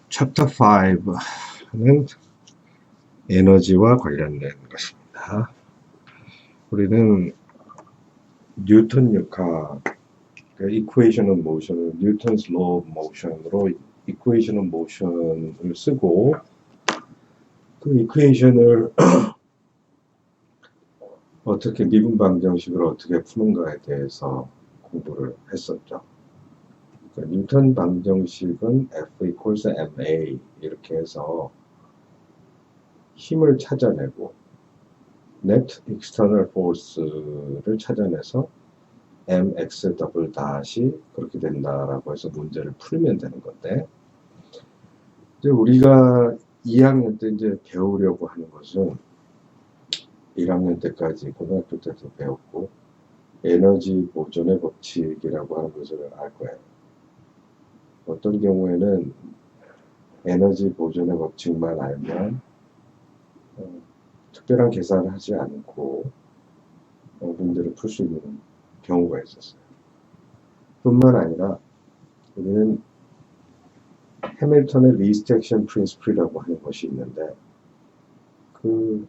챕터 5는 에너지와 관련된 것입니다. 우리는 뉴턴 역학, equation of motion을 뉴턴's law of motion으로 equation of motion을 쓰고 그 equation을 어떻게 미분 방정식을 어떻게 푸는가에 대해서 공부를 했었죠. 그러니까 뉴턴 방정식은 F equals ma 이렇게 해서 힘을 찾아내고 net external force를 찾아내서 mx 더블 다시 그렇게 된다라고 해서 문제를 풀면 되는 건데, 이제 우리가 2학년 때 이제 배우려고 하는 것은 1학년 때까지 고등학교 때도 배웠고 에너지 보존의 법칙이라고 하는 것을 알 거예요. 어떤 경우에는 에너지 보존의 법칙만 알면 특별한 계산을 하지 않고 문제를 풀 수 있는 경우가 있었어요. 뿐만 아니라 우리는 해밀턴의 리스트 액션 프린시플이라고 하는 것이 있는데, 그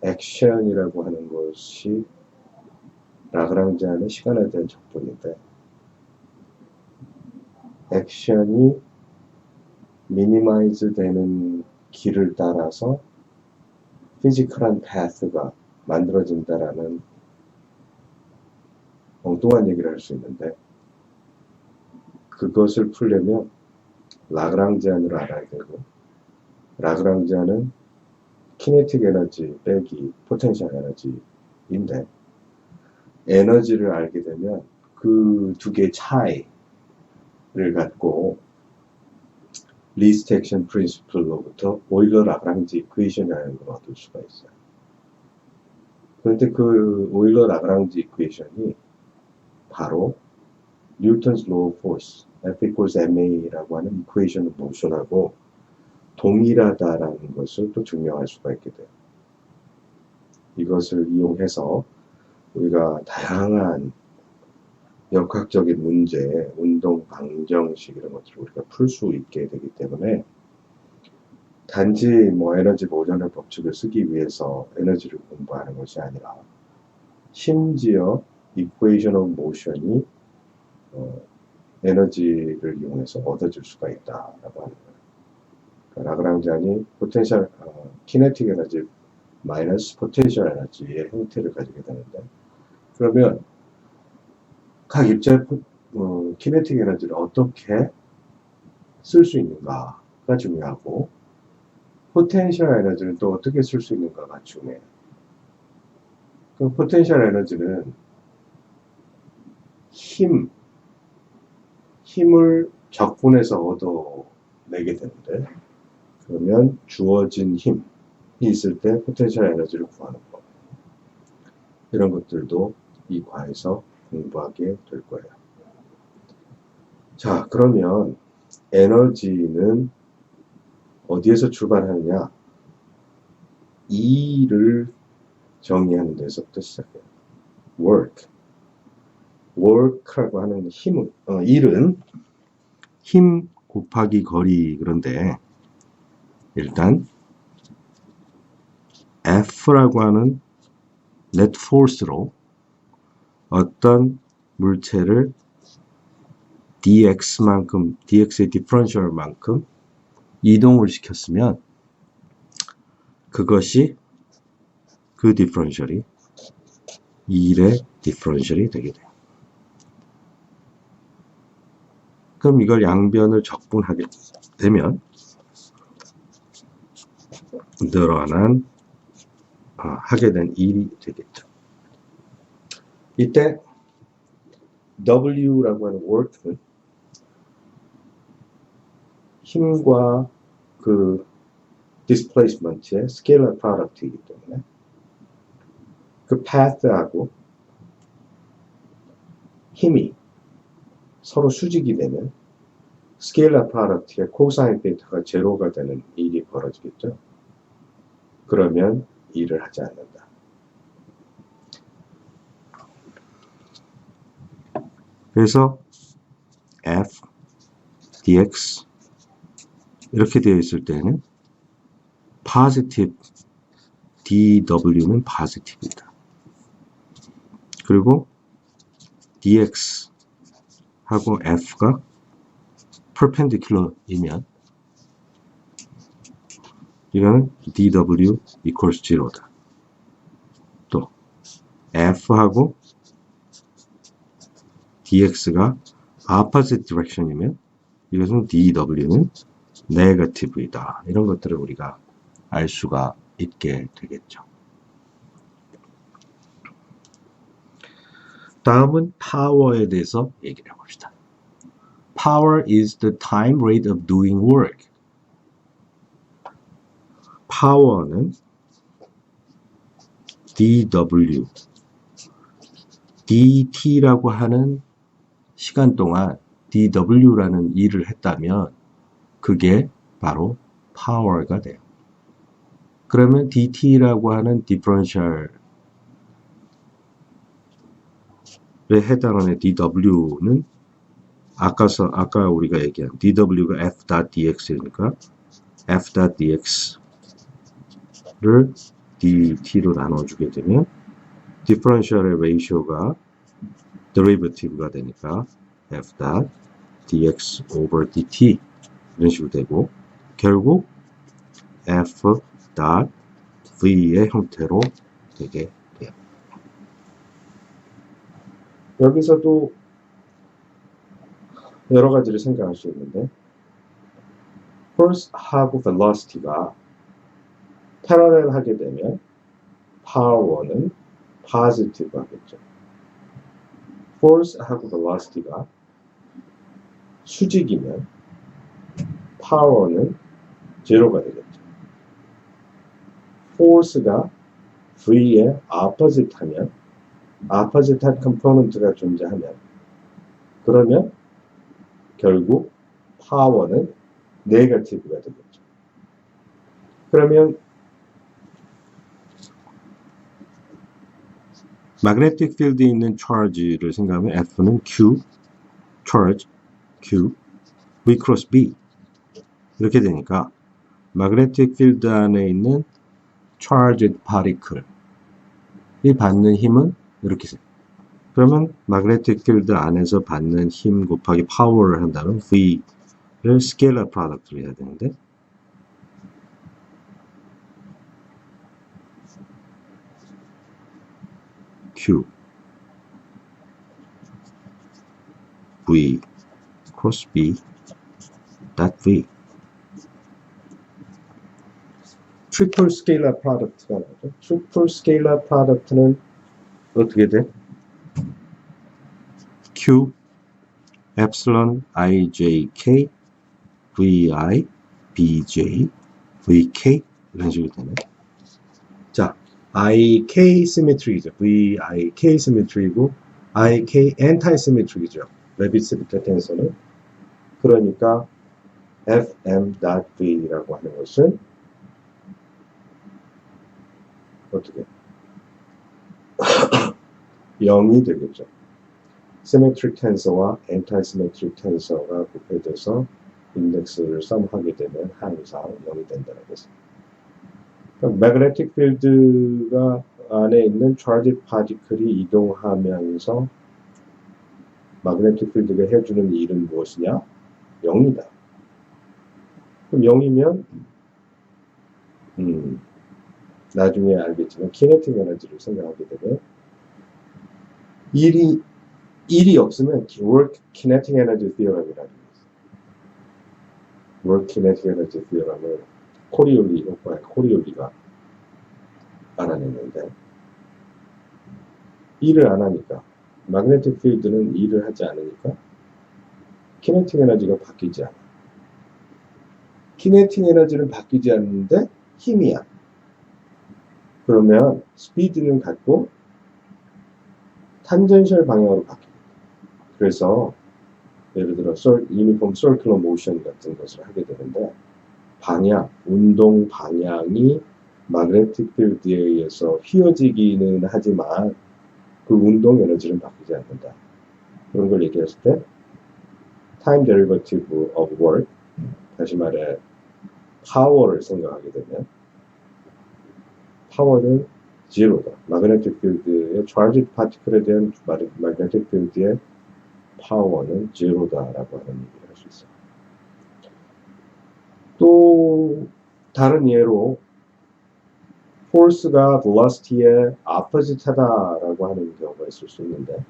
액션이라고 하는 것이 라그랑지안의 시간에 대한 적분인데, 액션이 미니마이즈 되는 길을 따라서 피지컬한 패스가 만들어진다라는 엉뚱한 얘기를 할 수 있는데, 그것을 풀려면 라그랑지안을 알아야 되고, 라그랑지안은 키네틱 에너지 빼기 포텐셜 에너지인데, 에너지를 알게 되면 그 두 개의 차이를 갖고 리스트 액션 프린시플로부터 오일러 라그랑지 이퀘이션이라는 걸 얻을 수가 있어요. 그런데 그 오일러 라그랑지 이퀘이션이 바로 뉴턴's law of force, F equals ma라고 하는 equation of motion하고 동일하다라는 것을 또 증명할 수가 있게 돼요. 이것을 이용해서 우리가 다양한 역학적인 문제, 운동 방정식 이런 것들을 우리가 풀 수 있게 되기 때문에 단지 에너지 보존의 법칙을 쓰기 위해서 에너지를 공부하는 것이 아니라 심지어 equation of motion이 에너지를 이용해서 얻어질 수가 있다라고 하는 거예요. 그러니까 라그랑지안이 포텐셜, 키네틱 에너지 마이너스 포텐셜 에너지의 형태를 가지게 되는데, 그러면 각 입자의 키네틱 에너지를 어떻게 쓸 수 있는가가 중요하고, 포텐셜 에너지는 또 어떻게 쓸 수 있는가가 중요해요. 그 포텐셜 에너지는 힘을 적분해서 얻어내게 되는데, 그러면 주어진 힘이 있을 때 포텐셜 에너지를 구하는 것, 이런 것들도 이 과에서 공부하게 될 거예요. 자, 그러면 에너지는 어디에서 출발하느냐? E를 정의하는 데서부터 시작해요. work라고 하는 힘은, 일은 힘 곱하기 거리. 그런데 일단 F라고 하는 net force로 어떤 물체를 dx의 디퍼런셜만큼 이동을 시켰으면 그것이 그 디퍼런셜이 1의 디퍼런셜이 되게 돼요. 그럼 이걸 양변을 적분하게 되면 늘어난 하게 된 일이 되겠죠. 이때 W라고 하는 work는 힘과 그 displacement의 scalar product이기 때문에 그 path하고 힘이 서로 수직이 되면 scalar product의 코사인 베타가 제로가 되는 일이 벌어지겠죠. 그러면 일을 하지 않는다. 그래서 F, dx 이렇게 되어 있을 때는 positive dw는 positive이다. 그리고 dx 하고 f가 perpendicular이면 이거는 dw equals 0다. 또 f하고 dx가 opposite direction이면 이것은 dw는 negative이다. 이런 것들을 우리가 알 수가 있게 되겠죠. 다음은 power에 대해서 얘기를 해봅시다. Power is the time rate of doing work. power는 dw, dt라고 하는 시간 동안 dw라는 일을 했다면 그게 바로 power가 돼요. 그러면 dt라고 하는 디퍼런셜에 해당하는 dw는 아까 우리가 얘기한 dw가 f.dx이니까 f.dx를 dt로 나눠주게 되면 디퍼런셜의 레이쇼가 derivative가 되니까 f.dx over dt 이런 식으로 되고 결국 f.v의 형태로 되게 돼요. 여기서도 여러 가지를 생각할 수 있는데 force하고 velocity가 패러렐 하게 되면 power는 positive 하겠죠. force하고 velocity가 수직이면 power는 제로가 되겠죠. force가 v의 opposite 하면 opposite한 component가 존재하면 그러면 결국 power는 negative가 되겠죠. 그러면 magnetic field에 있는 charge를 생각하면 F는 Q, charge, Q, V cross B 이렇게 되니까 magnetic field 안에 있는 charged particle이 받는 힘은 이렇게 돼요. 그러면 magnetic field 안에서 받는 힘 곱하기 power를 한다면 V를 scalar product로 해야 되는데 Q V cross B dot V 트리플 스케일러 프로덕트가 나오죠. 트리플 스케일러 프로덕트는 어떻게 돼? Q epsilon ijk vi bj vk 이런 식으로 되네. 자, ik 시메트리죠. vik 시메트리고 ik 엔타이 시메트리죠. 레비스비터 텐서는. 그러니까 fm.v라고 하는 것은 어떻게 0이 되겠죠. 시메트릭 텐서와 엔타이 시메트릭 텐서가 곱해져서 인덱스를 썸하게 되면 항상 0이 된다는 것입니다. 그러니까 매그네틱 필드가 안에 있는 charged particle이 이동하면서 매그네틱 필드가 해주는 일은 무엇이냐? 0이다. 그럼 0이면 나중에 알겠지만 키네틱 에너지를 생각하게 되면 일이 없으면 work kinetic energy theorem이라는 게 있어요. work kinetic energy theorem을 코리올리가 알아냈는데 일을 안 하니까 magnetic field는 일을 하지 않으니까 kinetic 에너지가 바뀌지 않아. kinetic 에너지는 바뀌지 않는데 힘이야. 그러면 스피드는 같고 탄젠셜 방향으로 바뀝니다. 그래서 예를 들어 유니폼 서큘러 모션 같은 것을 하게 되는데 운동 방향이 magnetic 필드에 의해서 휘어지기는 하지만 그 운동 에너지는 바뀌지 않는다. 그런 걸 얘기했을 때 time derivative of work, 다시 말해 파워를 생각하게 되면 파워는 제로다. magnetic field의 charged particle에 대한 magnetic field의 파워는 제로다라고 하는 얘기를 할 수 있어요. 또 다른 예로 force가 velocity의 opposite하다라고 하는 경우가 있을 수 있는데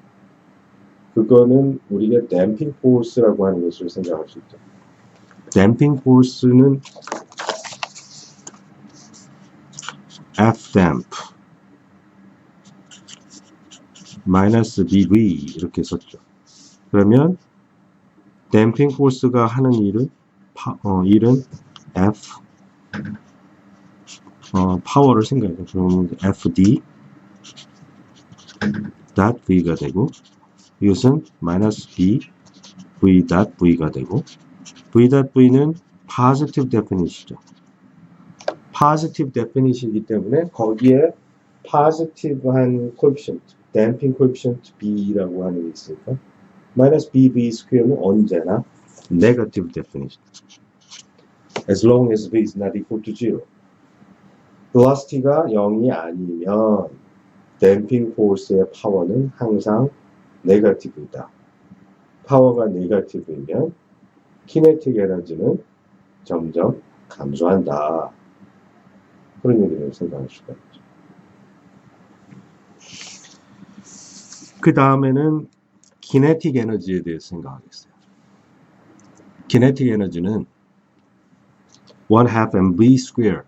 그거는 우리가 damping force라고 하는 것을 생각할 수 있죠. damping force는 F-damp 마이너스 BV 이렇게 썼죠. 그러면 damping force가 하는 일은 F 파워를 생각해요. 그러면 FD V가 되고 이것은 마이너스 B V가 되고 V.V는 positive definite이죠. positive definite이기 때문에 거기에 positive한 coefficient, damping coefficient B라고 하는 게 있으니까 마이너스 BV 스퀘어는 언제나 negative definite. as long as V is not equal to 0. velocity가 0이 아니면 damping force의 파워는 항상 negative이다. 파워가 negative이면 kinetic 에너지는 점점 감소한다. 그런 얘기를 생각할 수가 있죠. 그 다음에는 kinetic 에너지에 대해서 생각하겠어요. kinetic 에너지는 1/2 mv square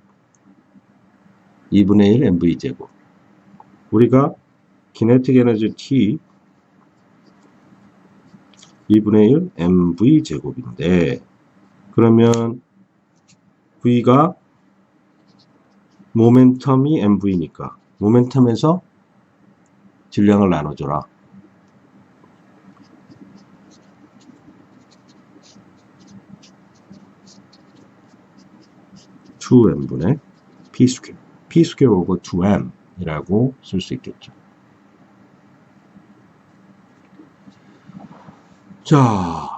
2분의 1 mv 제곱. 우리가 kinetic 에너지 T 2분의 1 mv 제곱인데 그러면 V가 모멘텀이 mv니까 모멘텀에서 질량을 나눠줘라. (2m분의 p 스퀘어) p 스퀘어 오버 2m 이라고 쓸 수 있겠죠. 자,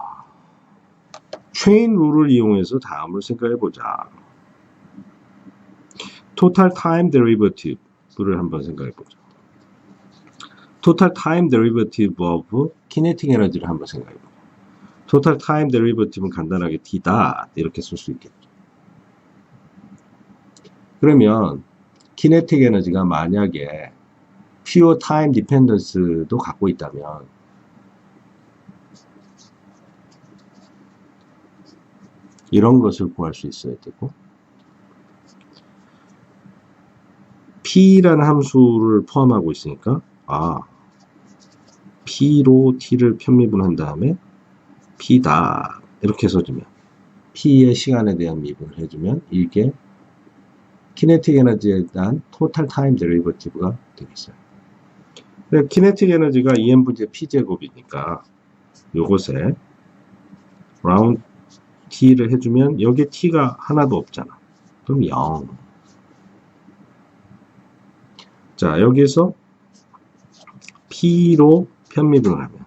체인 룰을 이용해서 다음을 생각해 보자. total time derivative를 한번 생각해 보자. total time derivative of kinetic energy를 한번 생각해 보자. total time derivative는 간단하게 T다 이렇게 쓸 수 있겠죠. 그러면 kinetic 에너지가 만약에 pure time dependence도 갖고 있다면 이런 것을 구할 수 있어야 되고 P라는 함수를 포함하고 있으니까 P로 T를 편미분한 다음에 P다 이렇게 써주면 P의 시간에 대한 미분을 해주면 이게 kinetic 에너지에 대한 total time derivative가 되겠어요. kinetic 에너지가 EM분의 P제곱이니까 요것에 round T를 해주면 여기에 T가 하나도 없잖아. 그럼 0. 자, 여기에서 P로 편미분을 하면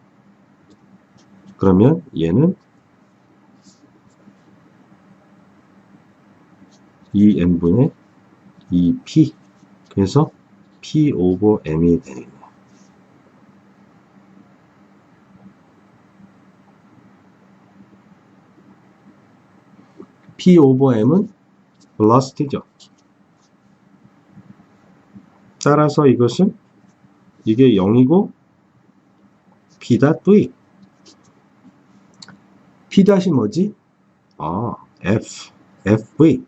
그러면 얘는 2n분의 2p 그래서 p 오버 m이 되네요. p 오버 m은 velocity죠. 따라서 이것은 이게 0이고 p.v p- 뭐지? fv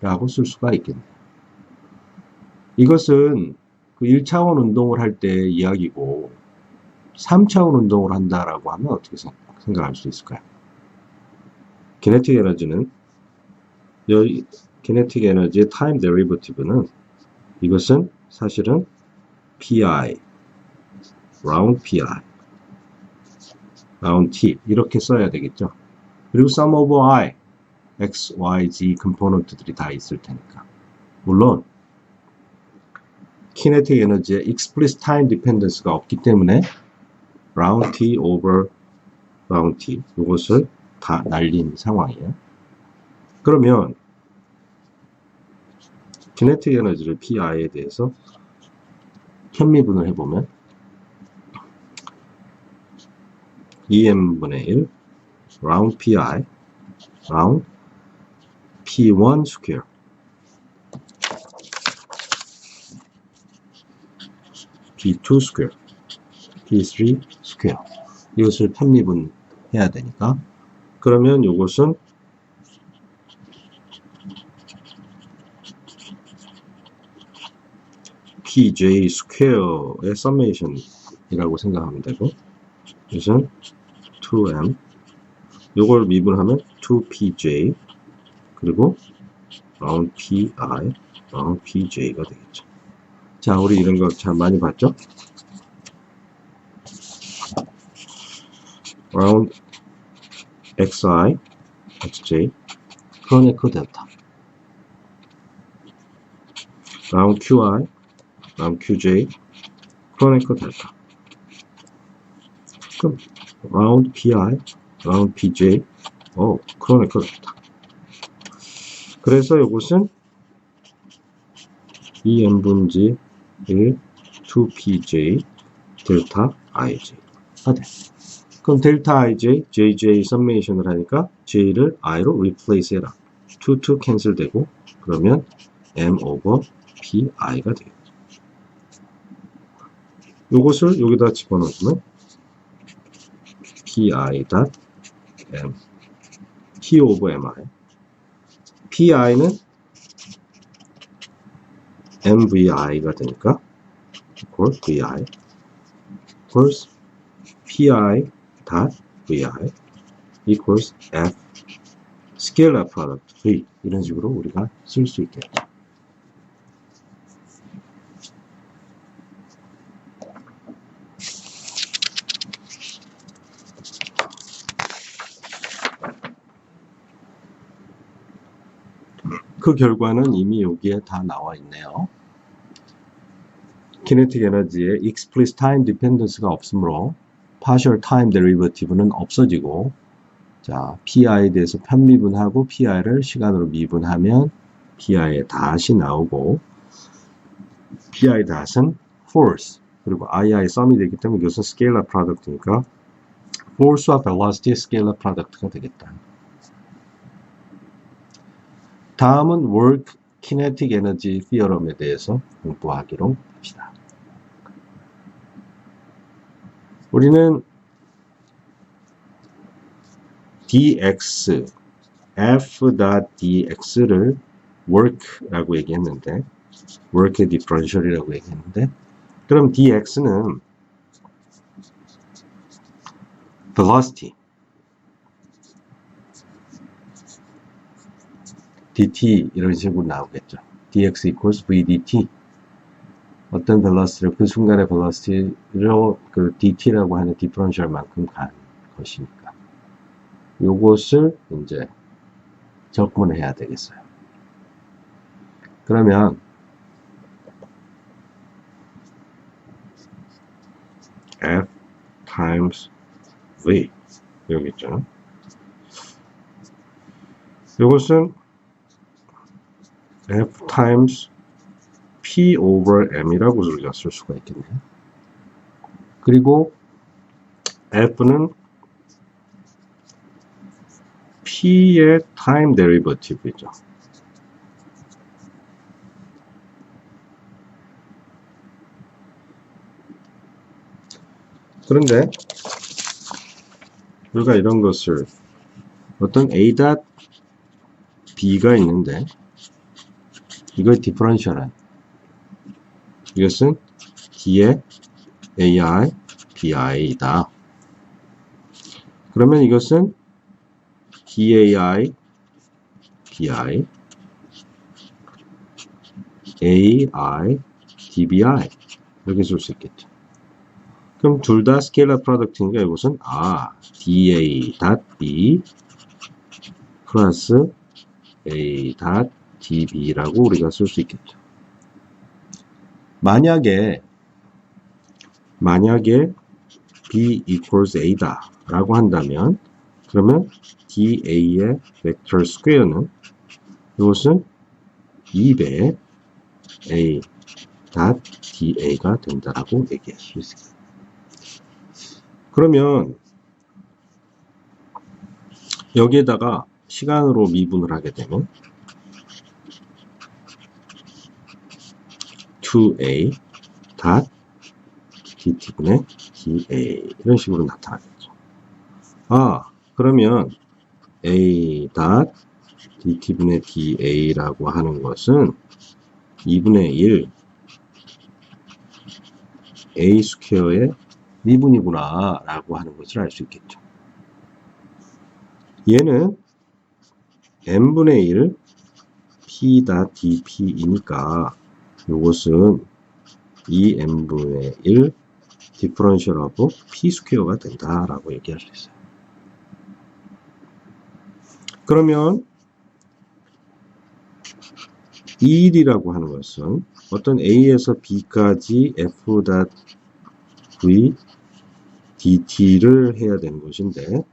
라고 쓸 수가 있겠네요. 이것은 그 1차원 운동을 할 때 이야기고 3차원 운동을 한다라고 하면 어떻게 생각할 수 있을까요? kinetic 에너지는 여기 kinetic 에너지의 time derivative는 이것은 사실은 pi round pi round t 이렇게 써야 되겠죠. 그리고 sum over i x, y, z 컴포넌트들이 다 있을 테니까. 물론 kinetic 에너지에 explicit time dependence가 없기 때문에 round t over round t 이것을 다 날린 상황이에요. 그러면 kinetic 에너지를 PI에 대해서 편미분을 해보면 EM분의 1 round PI round P1 square P2 square P3 square 이것을 편미분 해야 되니까 그러면 이것은 PJ square의 summation이라고 생각하면 되고 이것은 2M 이걸 미분하면 2PJ 그리고 round PI round PJ가 되겠죠. 자, 우리 이런 거 참 많이 봤죠? round XI, XJ, 크로네커 델타 round QI, round QJ, 크로네커 델타 그럼 round PI, round PJ, 크로네커 델타 그래서 이것은 2n분지 1, 2pj, 델타 ij가 돼. 그럼 델타 ij, jj 썸메이션을 하니까 j를 i로 replace 해라. 2 캔슬 되고 그러면 m over pi가 돼요. 요것을 여기다 집어넣으면 pi 닷 m p over mi pi는 mvi가 되니까 equals vi equals pi 닷 vi equals f scalar product v 이런 식으로 우리가 쓸 수 있겠죠. 그 결과는 이미 여기에 다 나와 있네요. kinetic 에너지에 explicit time dependence가 없으므로 partial time derivative는 없어지고 자, PI에 대해서 편미분하고 PI를 시간으로 미분하면 PI에 다시 나오고 PI 닷은 force 그리고 II 썸이 되기 때문에 이것은 scalar product니까 force와 velocity의 scalar product가 되겠다. 다음은 work kinetic energy theorem에 대해서 공부하기로 합시다. 우리는 dx, f.dx를 work라고 얘기했는데 work의 differential이라고 얘기했는데 그럼 dx는 velocity dt 이런 식으로 나오겠죠. dx equals vdt 어떤 velocity를 그 순간의 velocity로 그 dt라고 하는 differential만큼 간 것이니까 요것을 이제 적분해야 되겠어요. 그러면 f times v 여기 있죠. 요것은 f times p over m이라고 우리가 쓸 수가 있겠네요. 그리고 f는 p의 time derivative이죠. 그런데 우리가 이런 것을 어떤 a.b가 있는데 이걸 디퍼런셜한 이것은 d의 ai, bi이다. 그러면 이것은 dai, bi, ai, dbi 이렇게 쓸 수 있겠죠. 그럼 둘 다 스케일러 프로덕트니까 이것은 da.b 플러스 a.db라고 우리가 쓸 수 있겠죠. 만약에 B equals A다 라고 한다면 그러면 DA의 벡터 스퀘어는 이것은 2배 A 닷 DA가 된다라고 얘기할 수 있습니다. 그러면 여기에다가 시간으로 미분을 하게 되면 2A 닷 DT분의 DA 이런 식으로 나타나겠죠. 그러면 A 닷 DT분의 DA라고 하는 것은 2분의 1 A 스퀘어의 미분이구나 라고 하는 것을 알 수 있겠죠. 얘는 n분의 1 p 닷 dp이니까 이것은 2n분의 1 디퍼런셜 오브 p 스퀘어가 된다라고 얘기할 수 있어요. 그러면 2일이라고 하는 것은 어떤 A에서 B까지 f 닷 v dt를 해야 되는 것인데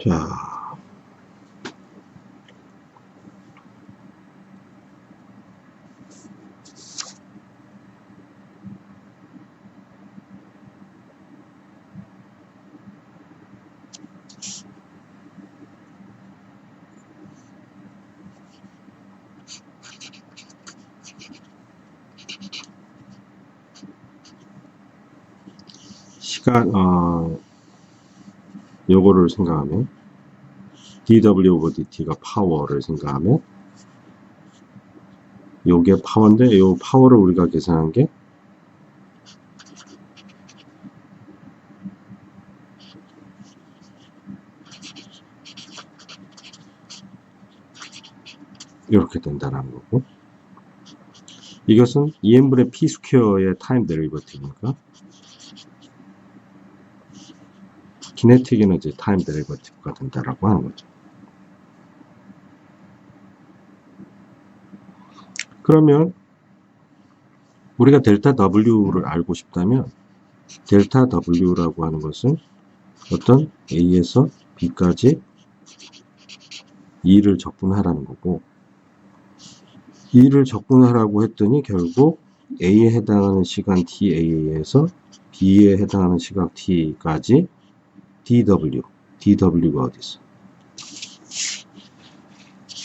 자, 시간, 요거를 생각하면 dw over dt가 파워를 생각하면 요게 파워인데 요 파워를 우리가 계산한 게 이렇게 된다는 거고 이것은 2n분의 p 스퀘어의 타임 데리버티브니까 키네틱 에너지 타임 데리버티브가 된다라고 하는 거죠. 그러면 우리가 델타 W를 알고 싶다면 델타 W라고 하는 것은 어떤 A에서 B까지 2를 적분하라는 거고 2를 적분하라고 했더니 결국 A에 해당하는 시간 TA에서 B에 해당하는 시각 T까지 DW가 어디 있어?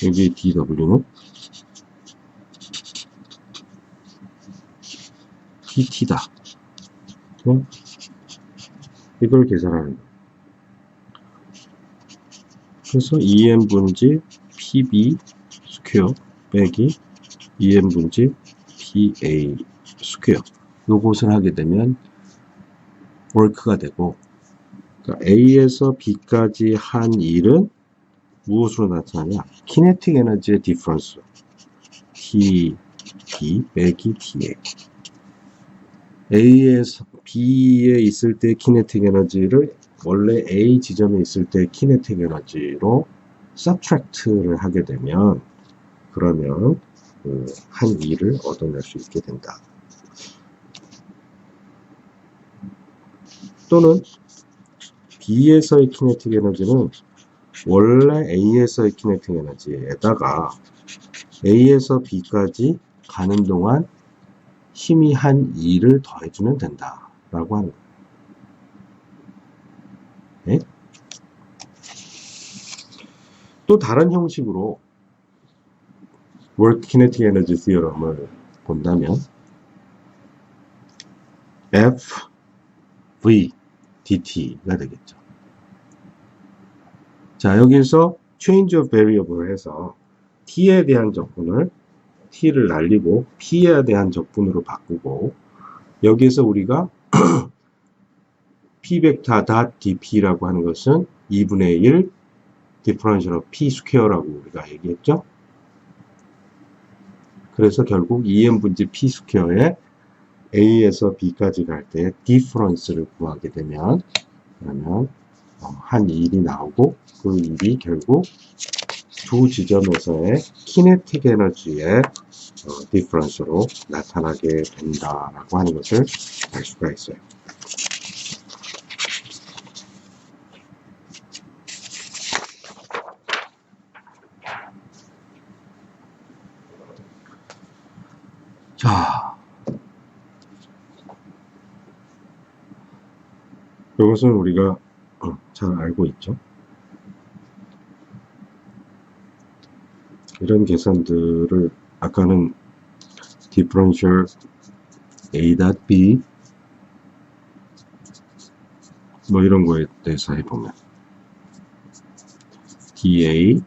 여기 DW는 DT다. 이걸 계산하는 거예요. 그래서 2n분지 PB 스퀘어 빼기 2n분지 PA 스퀘어 요것을 하게 되면 월크가 되고 그러니까 A에서 B까지 한 일은 무엇으로 나타나냐? 키네틱 에너지의 디퍼런스 TB 빼기 TA A에서 B에 있을 때 키네틱 에너지를 원래 A 지점에 있을 때 키네틱 에너지로 subtract를 하게 되면 그러면 한 일을 얻어낼 수 있게 된다. 또는 B에서의 키네틱 에너지는 원래 A에서의 키네틱 에너지에다가 A에서 B까지 가는 동안 힘이 한 2를 더해주면 된다 라고 하는 거예요. 네? 또 다른 형식으로 Work Kinetic Energy Theorem을 본다면 F, V, DT가 되겠죠. 자, 여기서 change of variable 해서 t에 대한 적분을 t를 날리고 p에 대한 적분으로 바꾸고 여기에서 우리가 p 벡터 dp라고 하는 것은 2분의 1 differential of p 스퀘어라고 우리가 얘기했죠. 그래서 결국 2n 분지 p 스퀘어에 a에서 b까지 갈 때 difference를 구하게 되면 그러면 한 일이 나오고 그 일이 결국 두 지점에서의 kinetic 에너지의 difference로 나타나게 된다라고 하는 것을 알 수가 있어요. 자, 이것은 우리가 잘 알고 있죠. 이런 계산들을 아까는 differential a.b 뭐 이런 거에 대해서 해보면 dA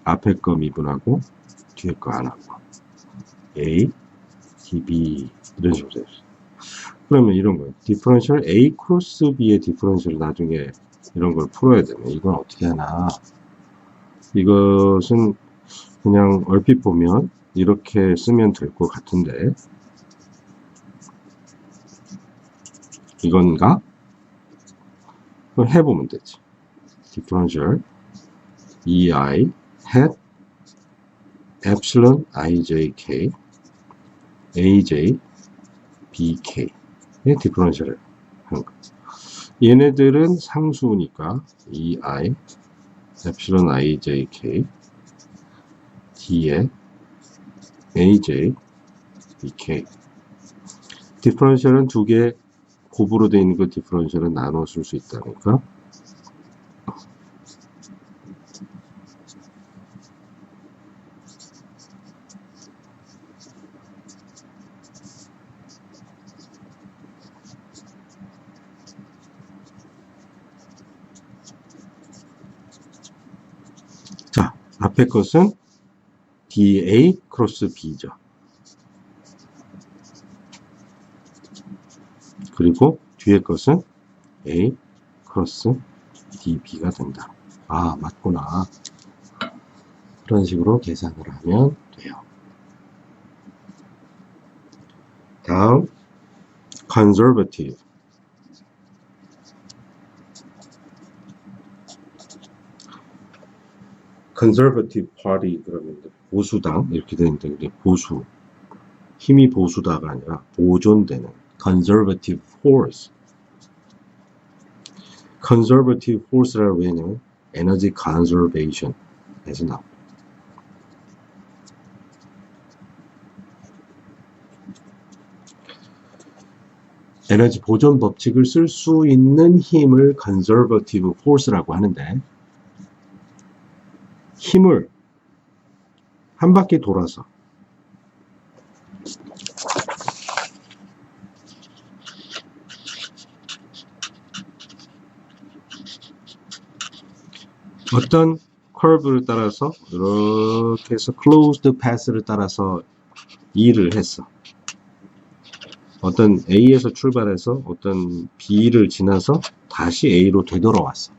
앞에 거 미분하고 뒤에 거 안 하고 a db 이런 식으로 돼요. 그러면 이런 거예요. differential a 크로스 b의 differential을 나중에 이런 걸 풀어야 되면 이건 어떻게 하나. 이것은 그냥 얼핏 보면 이렇게 쓰면 될 것 같은데 이건가? 그럼 해보면 되지. differential ei hat epsilon ijk aj bk의 differential을 하는 거. 얘네들은 상수니까 ei epsilon ijk d에 aj bk differential은 두 개 곱으로 되어 있는 그 differential은 나눠 쓸 수 있다니까. 자, 앞에 것은 dA 크로스 B죠. 그리고 뒤에 것은 A 크로스 DB가 된다. 아, 맞구나. 그런 식으로 계산을 하면 돼요. 다음, conservative. conservative party 그러면 보수당 이렇게 되는데 근데 보수 힘이 보수다가 아니라 보존되는 conservative force. conservative force라고 하면 energy conservation에서 나옵니다. 에너지 보존 법칙을 쓸 수 있는 힘을 conservative force라고 하는데 힘을 한 바퀴 돌아서 어떤 커브를 따라서 이렇게 해서 closed path를 따라서 E를 했어. 어떤 A에서 출발해서 어떤 B를 지나서 다시 A로 되돌아왔어.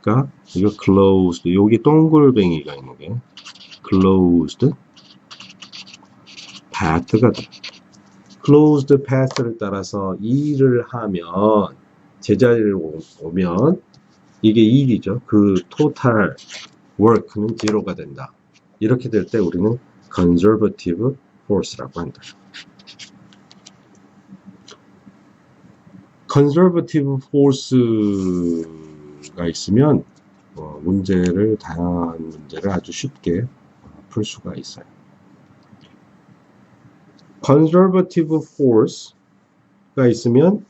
그러니까 이거 closed, 여기 동글뱅이가 있는 게 closed path가 돼. closed path를 따라서 E를 하면 제자리를 오면 이게 1이죠. 그 total work는 0가 된다. 이렇게 될 때 우리는 conservative force라고 한다. conservative force가 있으면 다양한 문제를 아주 쉽게 풀 수가 있어요. conservative force가 있으면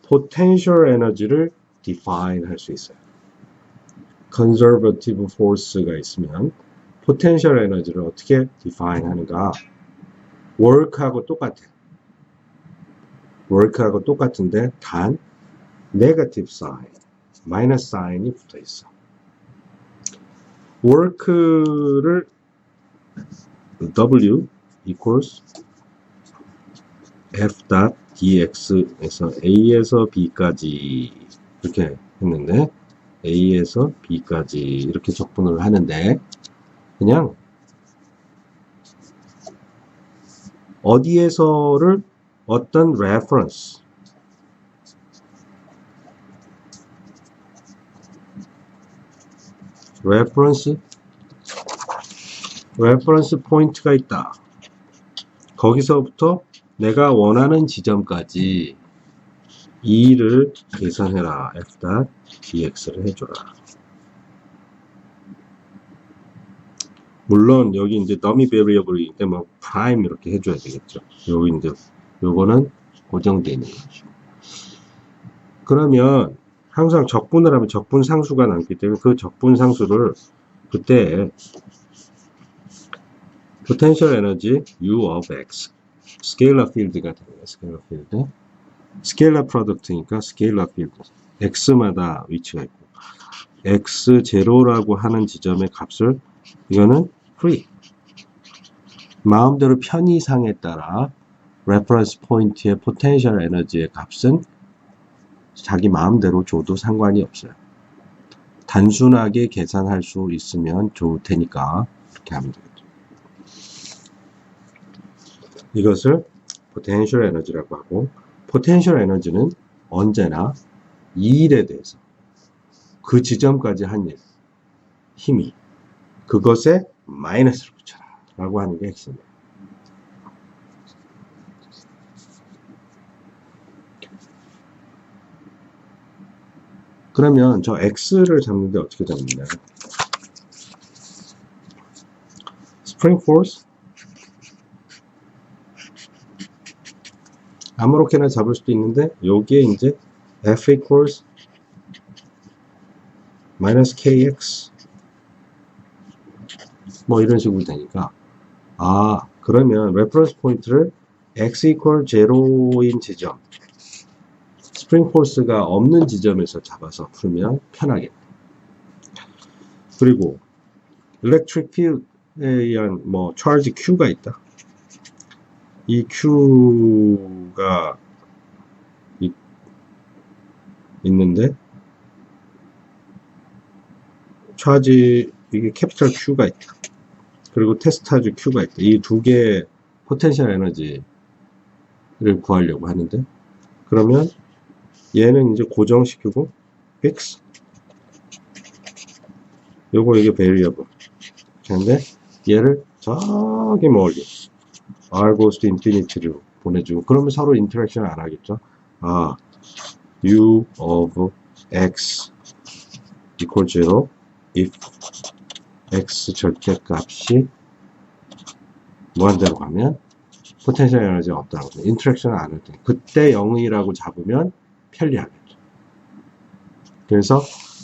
potential energy를 define 할 수 있어요. conservative force가 있으면 potential energy를 어떻게 define 하는가? work하고 똑같아. work하고 똑같은데 단 negative sign, minus sign이 붙어 있어. work를 W equals f.dx에서 a에서 b까지 이렇게 했는데 a에서 b까지 이렇게 적분을 하는데 그냥 어디에서를 어떤 reference 포인트가 있다. 거기서부터 내가 원하는 지점까지 2를 계산해라. f.dx를 해줘라. 물론 여기 이제 dummy variable이기 때문에 prime 이렇게 해줘야 되겠죠. 여기 이제 요거는 고정되어 있는 거죠. 그러면 항상 적분을 하면 적분 상수가 남기 때문에 그 적분 상수를 그때 potential energy U of X 스케일러 필드가 됩니다. 스케일러 필드. 스케일러 프로덕트니까 스케일러 필드. X마다 위치가 있고 X0라고 하는 지점의 값을 이거는 free. 마음대로 편의상에 따라 reference 포인트의 potential 에너지의 값은 자기 마음대로 줘도 상관이 없어요. 단순하게 계산할 수 있으면 좋을 테니까 이렇게 하면 되겠죠. 이것을 potential 에너지라고 하고 potential 에너지는 언제나 이 일에 대해서 그 지점까지 한 일, 힘이 그것에 마이너스를 붙여라 라고 하는 게 핵심이에요. 그러면 저 X를 잡는데 어떻게 잡느냐. Spring Force 아무렇게나 잡을 수도 있는데 여기에 이제 F equals minus KX 뭐 이런 식으로 되니까 그러면 레퍼런스 포인트를 X equal 0인 지점 스프링 포스가 없는 지점에서 잡아서 풀면 편하겠다. 그리고 electric field에 의한 뭐 charge Q가 있다. 이 Q가 있는데 charge 이게 캐피탈 Q가 있다. 그리고 테스타즈 Q가 있다. 이 두 개의 포텐셜 에너지를 구하려고 하는데 그러면 얘는 이제 고정시키고 fix 요거 이게 variable 근데 얘를 저기 멀리 r goes to infinity로 보내주고 그러면 서로 인터랙션을 안 하겠죠. u of x equal 0 if x 절대값이 무한대로 가면 포텐셜 에너지가 없다고 인터랙션을 안 할 때 그때 0이라고 잡으면 편리하겠죠. 그래서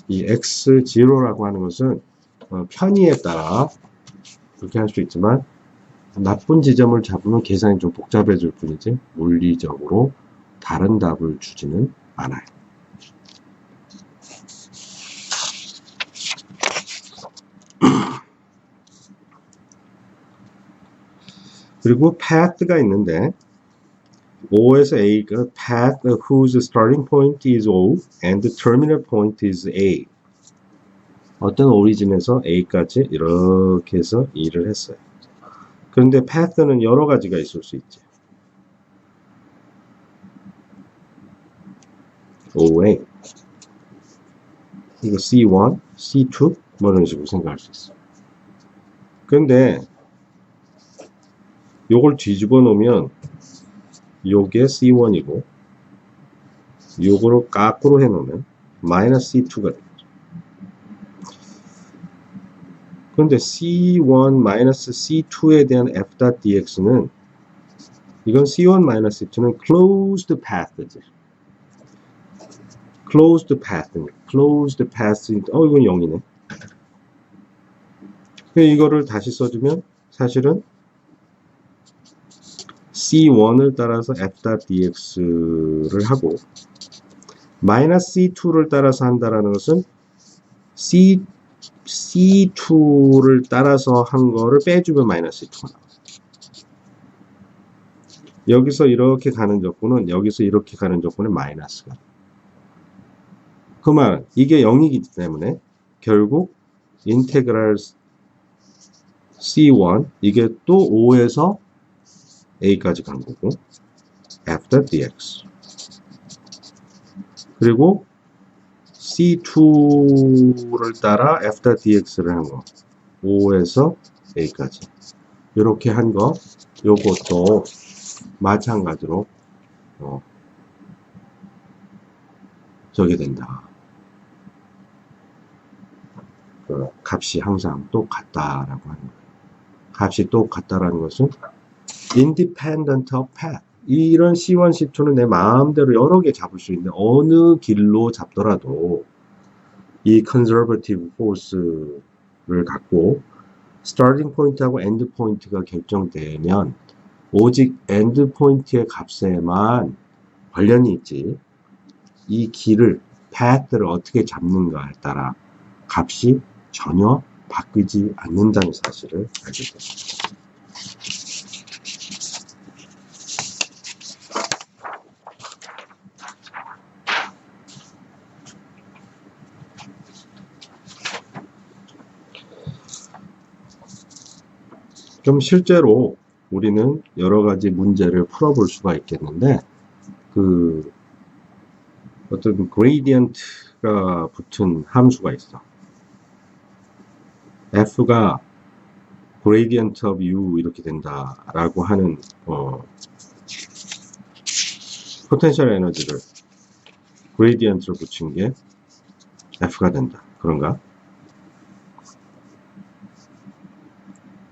이 x0라고 하는 것은 편의에 따라 그렇게 할 수 있지만 나쁜 지점을 잡으면 계산이 좀 복잡해질 뿐이지 물리적으로 다른 답을 주지는 않아요. 그리고 path가 있는데 O에서 A가 path whose starting point is O and the terminal point is A. 어떤 오리진에서 A까지 이렇게 해서 일을 했어요. 그런데 path는 여러 가지가 있을 수 있죠. OA 이거 C1, C2 뭐 이런 식으로 생각할 수 있어요. 그런데 요걸 뒤집어 놓으면 요게 C1이고 요거를 거꾸로 해 놓으면 마이너스 C2가 되죠. 그런데 C1 마이너스 C2에 대한 F.dx는 이건 C1 마이너스 C2는 closed path지. closed path입니다. closed path 이건 0이네. 이거를 다시 써주면 사실은 C1을 따라서 F.dx를 하고 마이너스 C2를 따라서 한다라는 것은 C C2를 따라서 한 거를 빼주면 마이너스 2가 나와요. 여기서 이렇게 가는 적분은 여기서 이렇게 가는 적분은 마이너스가. 그 말, 이게 0이기 때문에 결국 인테그랄 C1 이게 또 5에서 A까지 간 거고 after dx. 그리고 C2를 따라 after dx를 한 거. 5에서 A까지. 이렇게 한 거, 요것도 마찬가지로, 저게 된다. 그 값이 항상 똑같다라고 하는 거예요. 값이 똑같다라는 것은 independent of path. 이런 C1, C2는 내 마음대로 여러 개 잡을 수 있는데 어느 길로 잡더라도 이 conservative force를 갖고 starting point하고 end point가 결정되면 오직 end point의 값에만 관련이 있지 이 길을 path를 어떻게 잡는가에 따라 값이 전혀 바뀌지 않는다는 사실을 알게 됩니다. 그럼 실제로 우리는 여러 가지 문제를 풀어볼 수가 있겠는데, 어떤 gradient가 붙은 함수가 있어. f가 gradient of u 이렇게 된다라고 하는, 포텐셜 에너지를 gradient로 붙인 게 f가 된다. 그런가?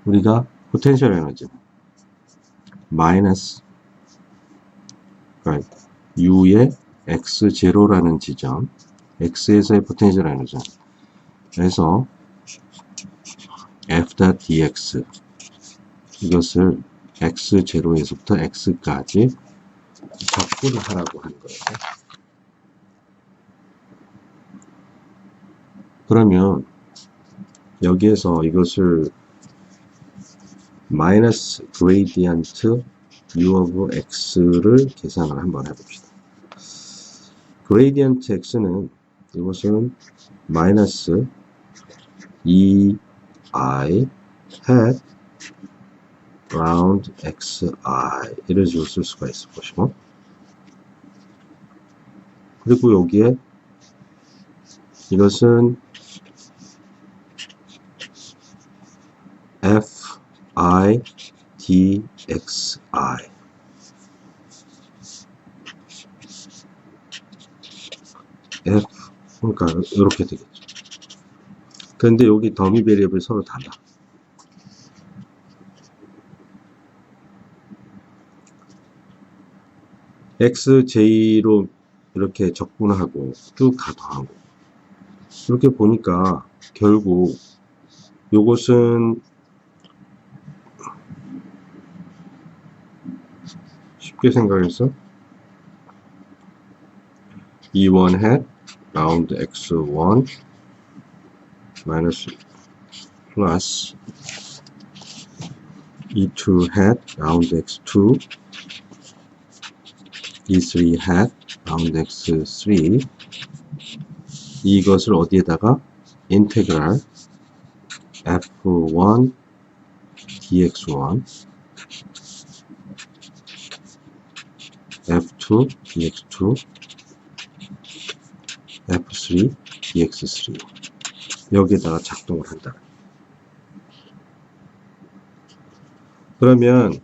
우리가 포텐셜 에너지는 마이너스 그러니까 u의 x0라는 지점 x에서의 포텐셜 에너지 그래서 f.dx 이것을 x0에서부터 x까지 적분을 하라고 하는 거예요. 그러면 여기에서 이것을 마이너스 그레이디언트 u of x를 계산을 한번 해봅시다. 그레이디언트 x는 이것은 마이너스 2i hat round xi 이런 식으로 쓸 수가 있을 것이고 그리고 여기에 이것은 fi dxi f 그러니까 이렇게 되겠죠. 그런데 여기 더미 베리어블이 서로 달라. xj로 이렇게 적분하고 쭉 다 더하고 이렇게 보니까 결국 요것은 쉽게 생각해서 e1 hat round x1 마이너스 플러스 e2 hat round x2 e3 hat round x3 이것을 어디에다가 인테그랄 f1 dx1 f2 dx2 f3 dx3 여기에다가 작동을 한다. 그러면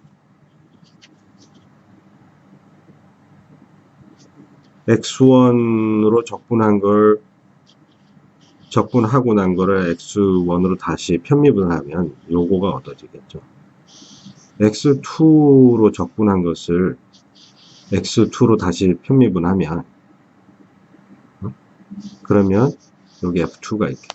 x1으로 적분하고 난 거를 x1으로 다시 편미분을 하면 요거가 얻어지겠죠. x2로 적분한 것을 x2로 다시 편미분하면 그러면 여기 f2가 있게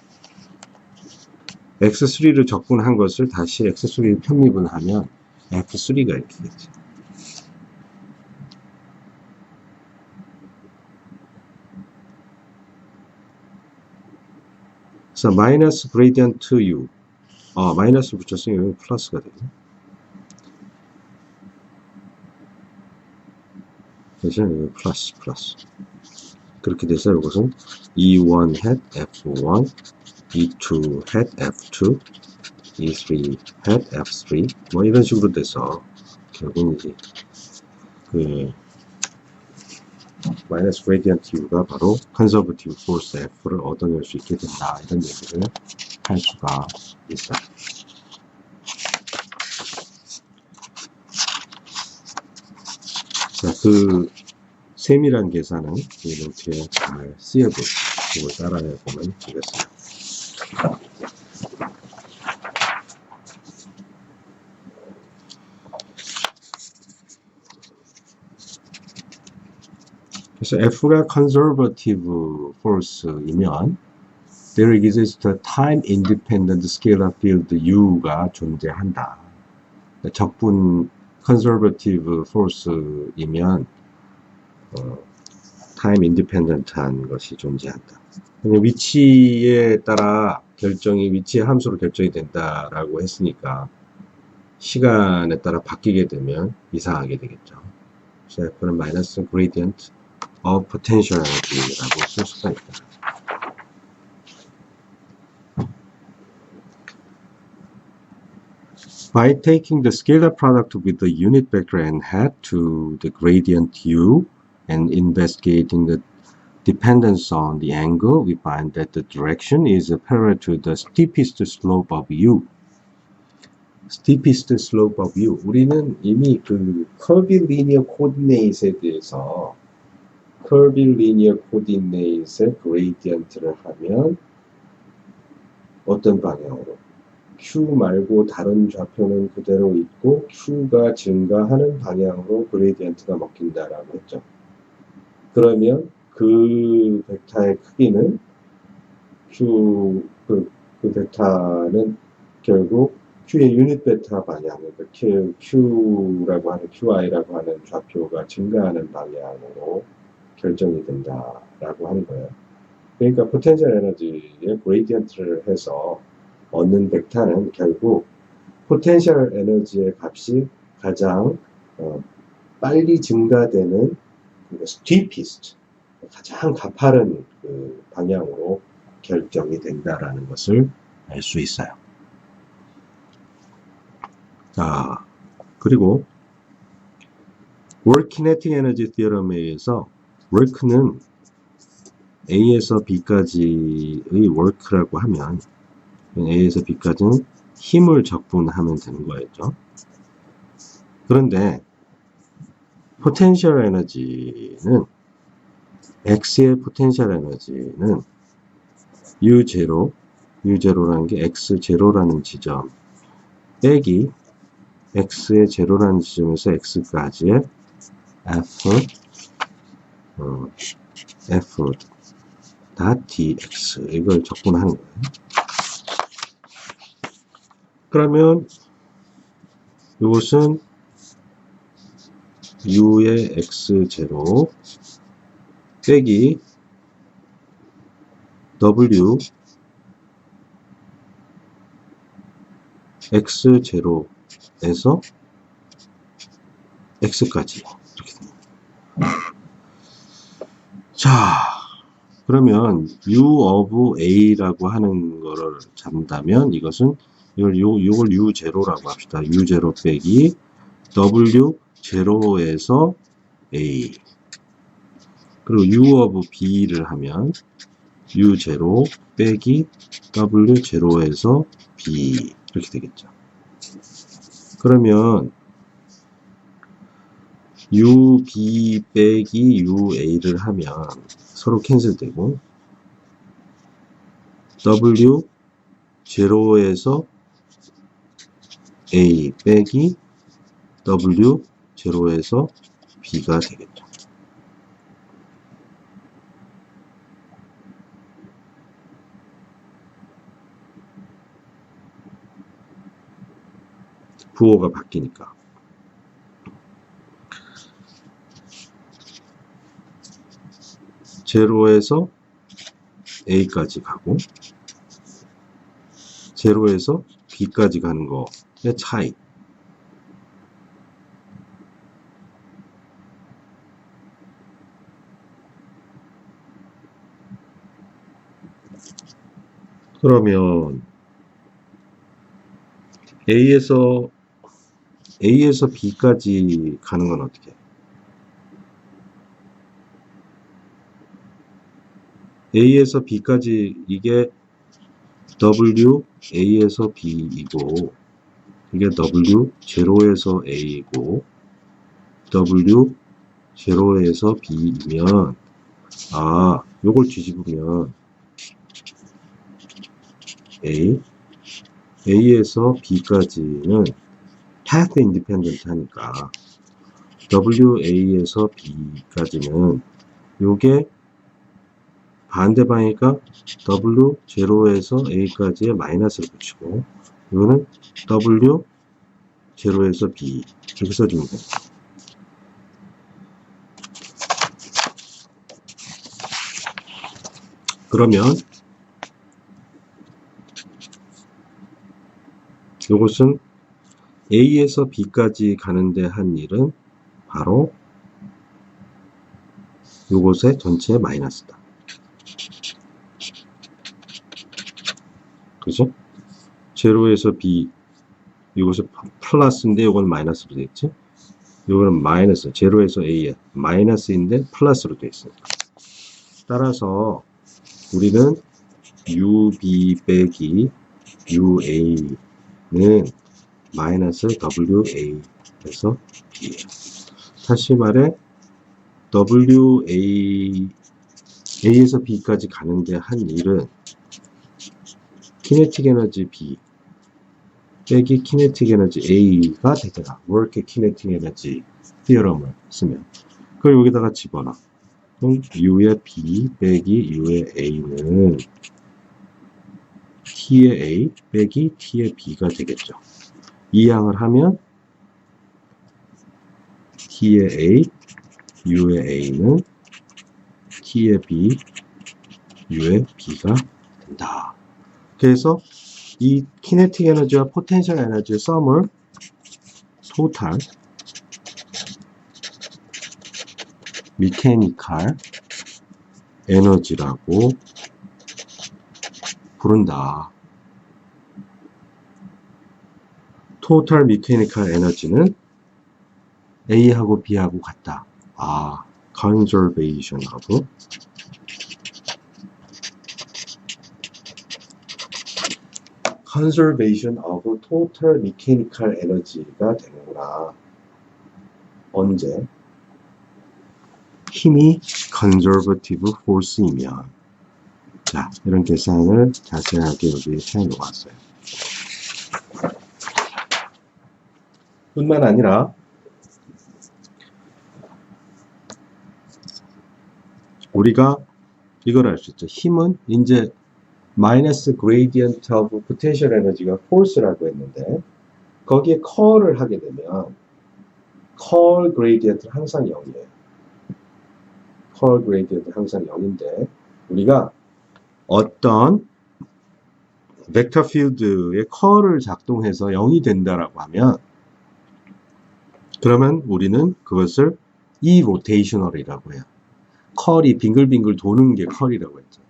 x3를 적분한 것을 다시 x3를 편미분하면 f3가 이렇게 되겠지. 그래서 마이너스 그레디언트 u. 마이너스 붙였으니까 여기 플러스가 되네. 그래서 여기 플러스. 그렇게 돼서 이것은 E1 hat F1, E2 hat F2, E3 hat F3 뭐 이런 식으로 돼서 결국 이제 그 마이너스 그레디언트 U가 바로 컨서버티브 포스 F를 얻어낼 수 있게 된다 이런 얘기를 할 수가 있어요. 자, 그 세밀한 계산은 이 노트에 잘 쓰여도 이걸 따라해 보면 되겠습니다. 그래서 F가 conservative force이면 there exists a time independent scalar field U가 존재한다. 적분 conservative force이면 time independent한 것이 존재한다. 위치에 따라 위치의 함수로 결정이 된다라고 했으니까 시간에 따라 바뀌게 되면 이상하게 되겠죠. 그래서 F는 마이너스 gradient of potential energy라고 쓸 수가 있다. By taking the scalar product with the unit vector n hat to the gradient u and investigating the dependence on the angle, we find that the direction is parallel to the steepest slope of u. steepest slope of u. 우리는 이미 그 curvilinear coordinate에 대해서 curvilinear coordinate의 gradient를 하면 어떤 방향으로? Q 말고 다른 좌표는 그대로 있고 Q가 증가하는 방향으로 그레디언트가 먹힌다라고 했죠. 그러면 그 벡터의 크기는 그 벡터는 결국 Q의 유닛 벡터 방향, 그러니까 Q라고 하는 QI라고 하는 좌표가 증가하는 방향으로 결정이 된다라고 하는 거예요. 그러니까 포텐셜 에너지의 그레디언트를 해서 얻는 벡터는 결국 포텐셜 에너지의 값이 가장 빨리 증가되는 steepest, 가장 가파른 그 방향으로 결정이 된다라는 것을 알 수 있어요. 자, 그리고 work kinetic energy theorem에 의해서 work는 A에서 B까지의 work라고 하면 A에서 B까지는 힘을 적분하면 되는 거였죠. 그런데 포텐셜 에너지는 X의 포텐셜 에너지는 U0라는 게 X0라는 지점 빼기 X의 제로라는 지점에서 X까지의 F dx 이걸 적분하는 거예요. 그러면 이것은 U의 X0 빼기 W X0에서 X까지 이렇게 됩니다. 자, 그러면 U of A라고 하는 거를 잡는다면 이것은 이걸 U0라고 합시다. U0 빼기 W0에서 A. 그리고 U of B를 하면 U0 빼기 W0에서 B. 이렇게 되겠죠. 그러면 UB 빼기 UA를 하면 서로 캔슬되고 W0에서 A 빼기 W0에서 B가 되겠죠. 부호가 바뀌니까. 제로에서 A까지 가고 제로에서 B까지 가는 거의 차이. 그러면 A에서 B까지 가는 건 어떻게 해? A에서 B까지 이게 W A에서 B이고 이게 W 제로에서 A이고 W 제로에서 B이면 요걸 뒤집으면 A에서 B까지는 path independent 하니까 WA에서 B까지는 요게 반대 방이니까 W 제로에서 A까지의 마이너스를 붙이고 이거는 W 제로에서 B 이렇게 써주면 됩니다. 그러면 이것은 A에서 B까지 가는데 한 일은 바로 이것의 전체 마이너스다. 그죠? 제로에서 B 이것은 플러스인데 이건 마이너스로 되어 있지? 이거는 마이너스, 제로에서 A에 마이너스인데 플러스로 되어 있습니다. 따라서 우리는 UB 빼기 UA는 마이너스 WA에서 B예요. 다시 말해 A에서 B까지 가는데 한 일은 키네틱 에너지 B 빼기 키네틱 에너지 A가 되잖아. work 키네틱 에너지 티어럼을 쓰면 그걸 여기다가 집어넣어. 그럼 U의 B 빼기 U의 A는 T의 A 빼기 T의 B가 되겠죠. 이 양을 하면 T의 A, U의 A는 T의 B, U의 B가 된다. 그래서 이 키네틱 에너지와 포텐셜 에너지의 썸을 토탈 미케니컬 에너지라고 부른다. 토탈 미케니컬 에너지는 A하고 B하고 같다. conservation of total mechanical energy가 되는구나. 언제? 힘이 conservative force이면. 자, 이런 계산을 자세하게 여기 해놓았어요. 뿐만 아니라 우리가 이걸 알 수 있죠. 힘은 이제 마이너스 gradient of potential energy가 force라고 했는데 거기에 curl을 하게 되면 curl gradient는 항상 0이에요. curl gradient는 항상 0인데 우리가 어떤 벡터 필드의 curl을 작동해서 0이 된다라고 하면 그러면 우리는 그것을 irrotational이라고 해요. curl이 빙글빙글 도는 게 curl이라고 했죠.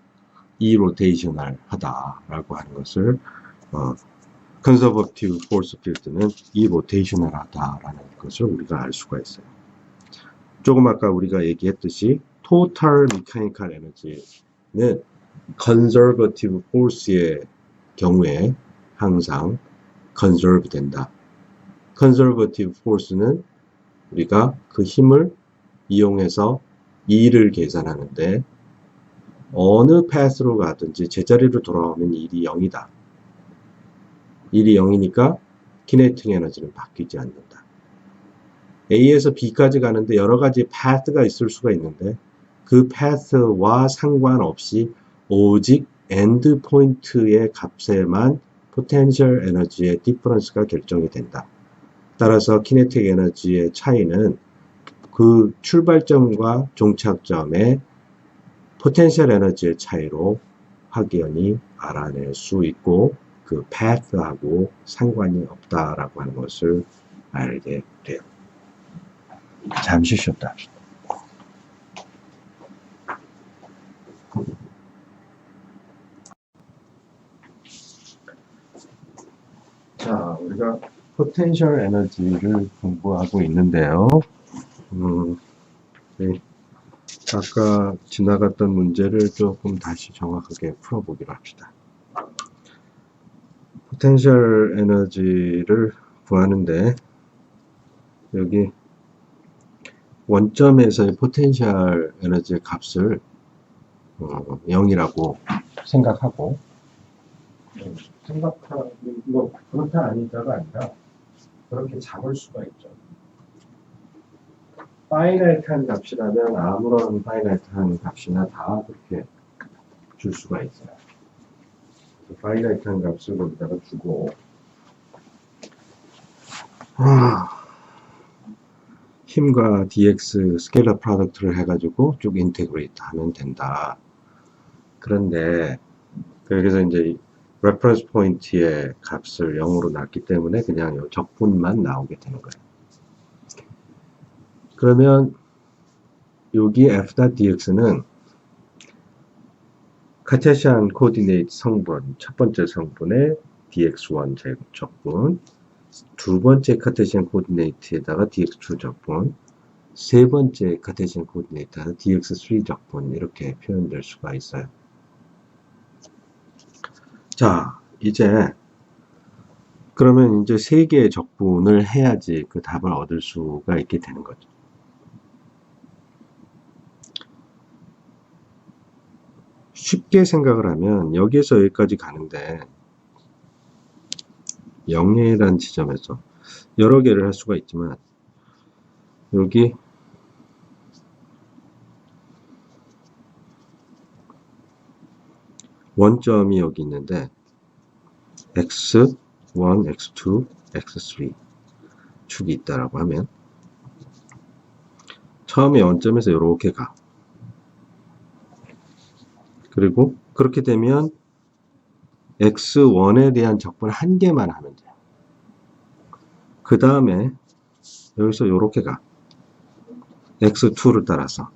irrotational 하다라고 하는 것을 conservative force field는 irrotational 하다라는 것을 우리가 알 수가 있어요. 조금 아까 우리가 얘기했듯이 total mechanical energy는 conservative force의 경우에 항상 conserve 된다. conservative force는 우리가 그 힘을 이용해서 E를 계산하는데 어느 path로 가든지 제자리로 돌아오면 일이 0이다. 일이 0이니까 kinetic 에너지는 바뀌지 않는다. A에서 B까지 가는데 여러 가지 path가 있을 수가 있는데 그 path와 상관없이 오직 end point의 값에만 potential 에너지의 difference가 결정이 된다. 따라서 kinetic 에너지의 차이는 그 출발점과 종착점의 포텐셜 에너지의 차이로 확연히 알아낼 수 있고 그 path하고 상관이 없다라고 하는 것을 알게 돼요. 잠시 쉬었다 합시다. 자, 우리가 포텐셜 에너지를 공부하고 있는데요. 네. 아까 지나갔던 문제를 조금 다시 정확하게 풀어보기로 합시다. 포텐셜 에너지를 구하는데 여기 원점에서의 포텐셜 에너지의 값을 0이라고 생각하고 뭐 그렇다 아니다가 아니라 그렇게 잡을 수가 있죠. 파이나이트한 값이라면 아무런 파이나이트한 값이나 다 그렇게 줄 수가 있어요. 파이나이트한 값을 거기다가 주고 힘과 dx 스케일러 프로덕트를 해가지고 쭉 인테그레이트 하면 된다. 그런데 여기서 이제 레퍼런스 포인트의 값을 0으로 놨기 때문에 그냥 요 적분만 나오게 되는 거예요. 그러면 여기 f.dx는 카테시안 코디네이트 성분, 첫 번째 성분의 dx1 적분, 두 번째 카테시안 코디네이트에다가 dx2 적분, 세 번째 카테시안 코디네이트에다가 dx3 적분, 이렇게 표현될 수가 있어요. 자, 이제 그러면 이제 세 개의 적분을 해야지 그 답을 얻을 수가 있게 되는 거죠. 쉽게 생각을 하면 여기에서 여기까지 가는데 0이라는 지점에서 여러 개를 할 수가 있지만 여기 원점이 여기 있는데 x1, x2, x3 축이 있다라고 하면 처음에 원점에서 이렇게 가. 그리고 그렇게 되면 x1에 대한 적분 한 개만 하면 돼요. 그 다음에 여기서 이렇게 가. x2를 따라서.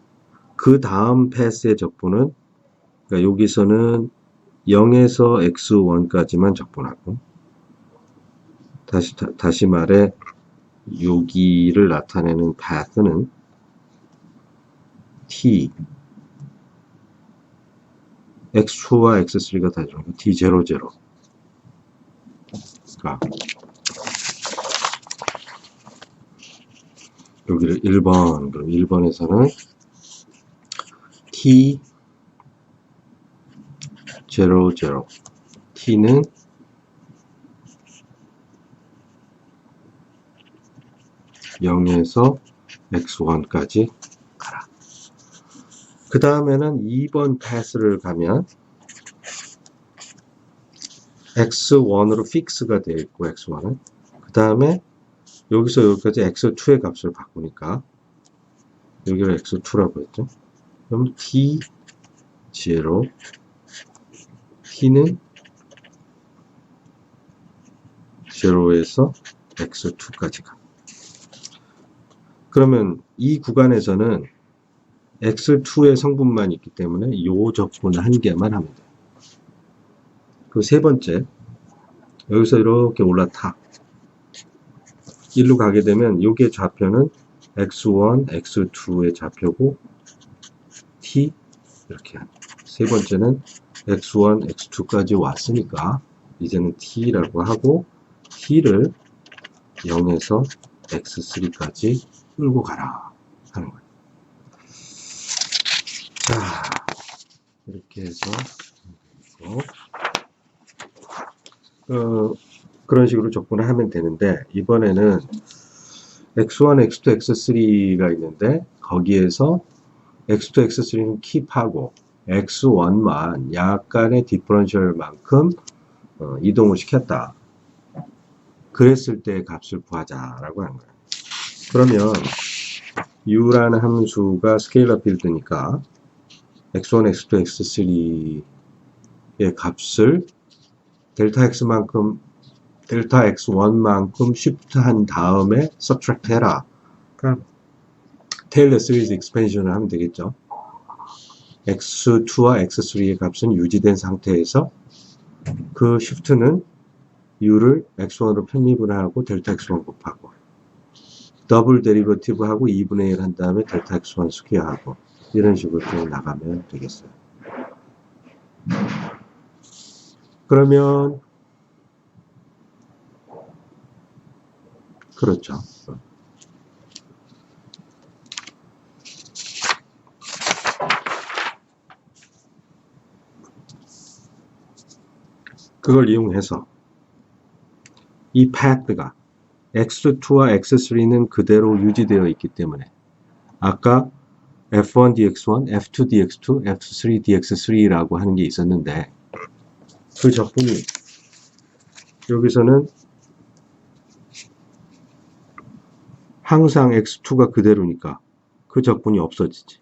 그 다음 패스의 적분은 그러니까 여기서는 0에서 x1까지만 적분하고 다시 말해 여기를 나타내는 path는 t x2와 x3가 다 들어가고 t00 여기를 1번 그럼 1번에서는 t 00 t는 (0에서) x1까지 가라. 그 다음에는 2번 패스를 가면 x1으로 픽스가 되어 있고 x1은 그 다음에 여기서 여기까지 x2의 값을 바꾸니까 여기를 x2라고 했죠. 그럼 t0 t는 0에서 x2까지 가. 그러면 이 구간에서는 x2의 성분만 있기 때문에 이 적분 한 개만 하면 돼요. 그 세 번째 여기서 이렇게 올라타 1로 가게 되면 여기의 좌표는 x1, x2의 좌표고 t 이렇게 세 번째는 x1, x2까지 왔으니까 이제는 t라고 하고 t를 0에서 x3까지 끌고 가라 하는 거예요. 자, 이렇게 해서 그런 식으로 적분을 하면 되는데 이번에는 x1, x2, x3가 있는데 거기에서 x2, x3는 킵하고 x1만 약간의 디퍼런셜만큼 이동을 시켰다. 그랬을 때 값을 구하자라고 하는 거예요. 그러면 u라는 함수가 스케일러 필드니까 x1, x2, x3의 값을 델타 x만큼 델타 x1만큼 shift 한 다음에 subtract 해라. 그러니까 테일러 시리즈 익스펜션을 하면 되겠죠. x2와 x3의 값은 유지된 상태에서 그 shift는 u를 x1으로 편입을 하고 델타 x1 곱하고 더블 데리버티브 하고 2분의 1 한 다음에 델타 x1 스퀘어 하고 이런 식으로 쭉 나가면 되겠어요. 그러면 그렇죠. 그걸 이용해서 이 path가 x2와 x3는 그대로 유지되어 있기 때문에 아까 f1 dx1, f2 dx2, f3 dx3라고 하는 게 있었는데 그 적분이 여기서는 항상 x2가 그대로니까 그 적분이 없어지지.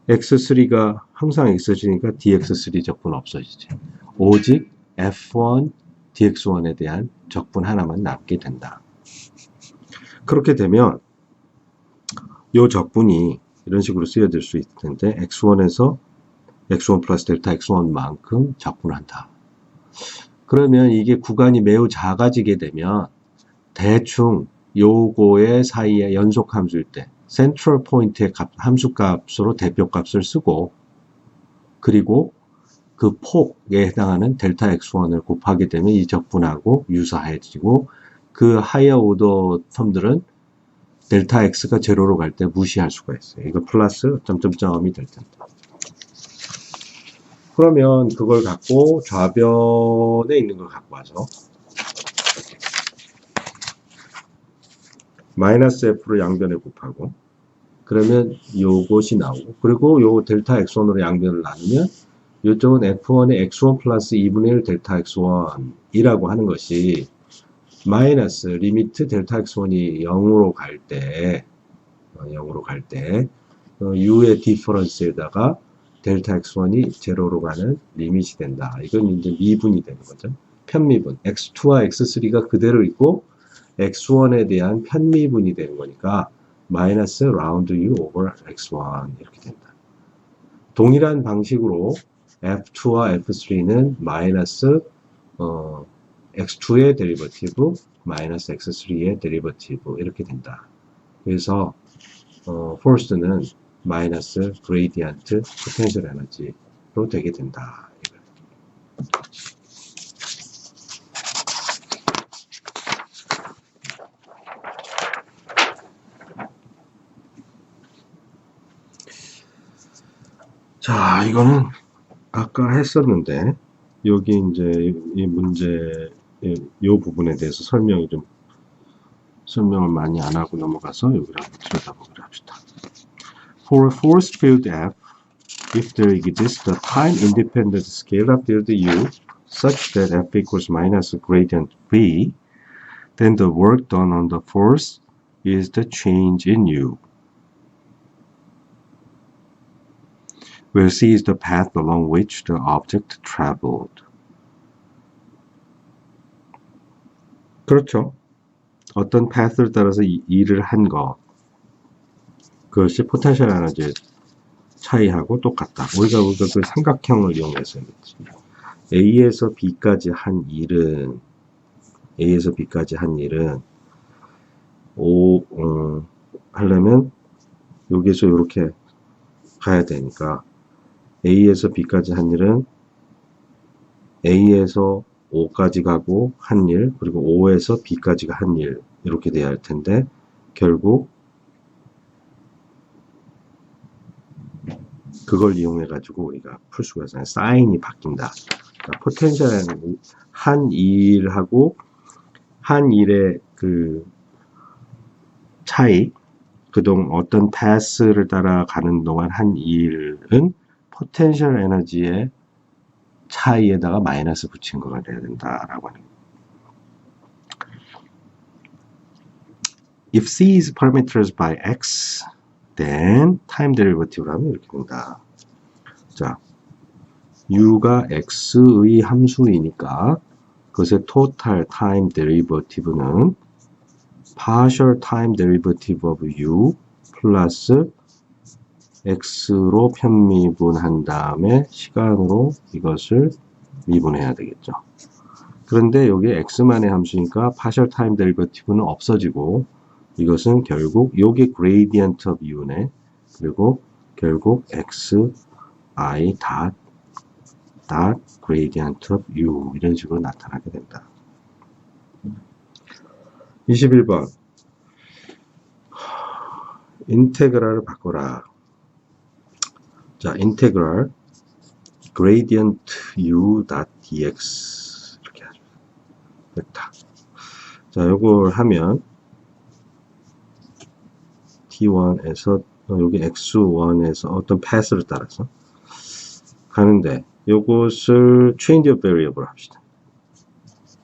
x3가 항상 있어지니까 dx3 적분 없어지지. 오직 f1 dx1에 대한 적분 하나만 남게 된다. 그렇게 되면 이 적분이 이런 식으로 쓰여질 수 있을 텐데 x1에서 x1 플러스 델타 x1만큼 적분한다. 그러면 이게 구간이 매우 작아지게 되면 대충 요거의 사이에 연속 함수일 때 센트럴 포인트의 함수값으로 대표값을 쓰고 그리고 그 폭에 해당하는 델타 x1을 곱하게 되면 이 적분하고 유사해지고 그 하이어 오더 텀들은 델타 x가 제로로 갈 때 무시할 수가 있어요. 이거 플러스 점점점이 될 텐데. 그러면 그걸 갖고 좌변에 있는 걸 갖고 와서 마이너스 f로 양변에 곱하고 그러면 요것이 나오고 그리고 요 델타 x1으로 양변을 나누면 이쪽은 f1의 x1 플러스 2분의 1 델타 x1이라고 하는 것이 마이너스 리미트 델타 x1이 0으로 갈 때 u의 디퍼런스에다가 델타 x1이 제로로 가는 리밋이 된다. 이건 이제 미분이 되는 거죠. 편미분. x2와 x3가 그대로 있고 x1에 대한 편미분이 되는 거니까 마이너스 라운드 u over x1 이렇게 된다. 동일한 방식으로 f2와 f3는 마이너스 x2의 데리버티브 마이너스 x3의 데리버티브 이렇게 된다. 그래서 포스는 마이너스 그레이디언트 포텐셜 에너지로 되게 된다. 자, 이거는 아까 했었는데 여기 이제 이 문제 이 부분에 대해서 설명을 많이 안 하고 넘어가서 여기를 한번 들여다보기로 합시다. For a force field F, if there exists a time-independent scalar field U such that F equals minus gradient V, then the work done on the force is the change in U, where C is the path along which the object traveled. 그렇죠. 어떤 path를 따라서 일을 한 것, 그것이 포텐셜 에너지의 차이하고 똑같다. 우리가 그 삼각형을 이용해서 A에서 B까지 한 일은 하려면 여기서 이렇게 가야 되니까 A에서 B까지 한 일은 A에서 O까지 가고 한 일, 그리고 O에서 B까지가 한 일, 이렇게 돼야 할 텐데 결국 그걸 이용해 가지고 우리가 풀 수가 있어요. 사인이 바뀐다. 그러니까 포텐셜은 한 일하고 한 일의 그 차이, 그동안 어떤 패스를 따라가는 동안 한 일은 포텐셜 에너지의 차이에다가 마이너스 붙인 거가 돼야 된다라고 하는 거예요. If C is parameters by X, then time derivative를 하면 이렇게 된다. 자, U가 X의 함수이니까 그것의 total time derivative는 partial time derivative of u 플러스 x로 편미분한 다음에 시간으로 이것을 미분해야 되겠죠. 그런데 여기 x만의 함수니까 partial time derivative는 없어지고 이것은 결국 요게 gradient of u네. 그리고 결국 xi dot gradient of u 이런 식으로 나타나게 된다. 21번 인테그랄을 바꿔라. 자, 인테그랄 gradient u dot dx 이렇게 하죠. 됐다. 자, 요걸 하면 t1에서 여기 x1에서 어떤 패스를 따라서 가는데 요것을 change of variable 합시다.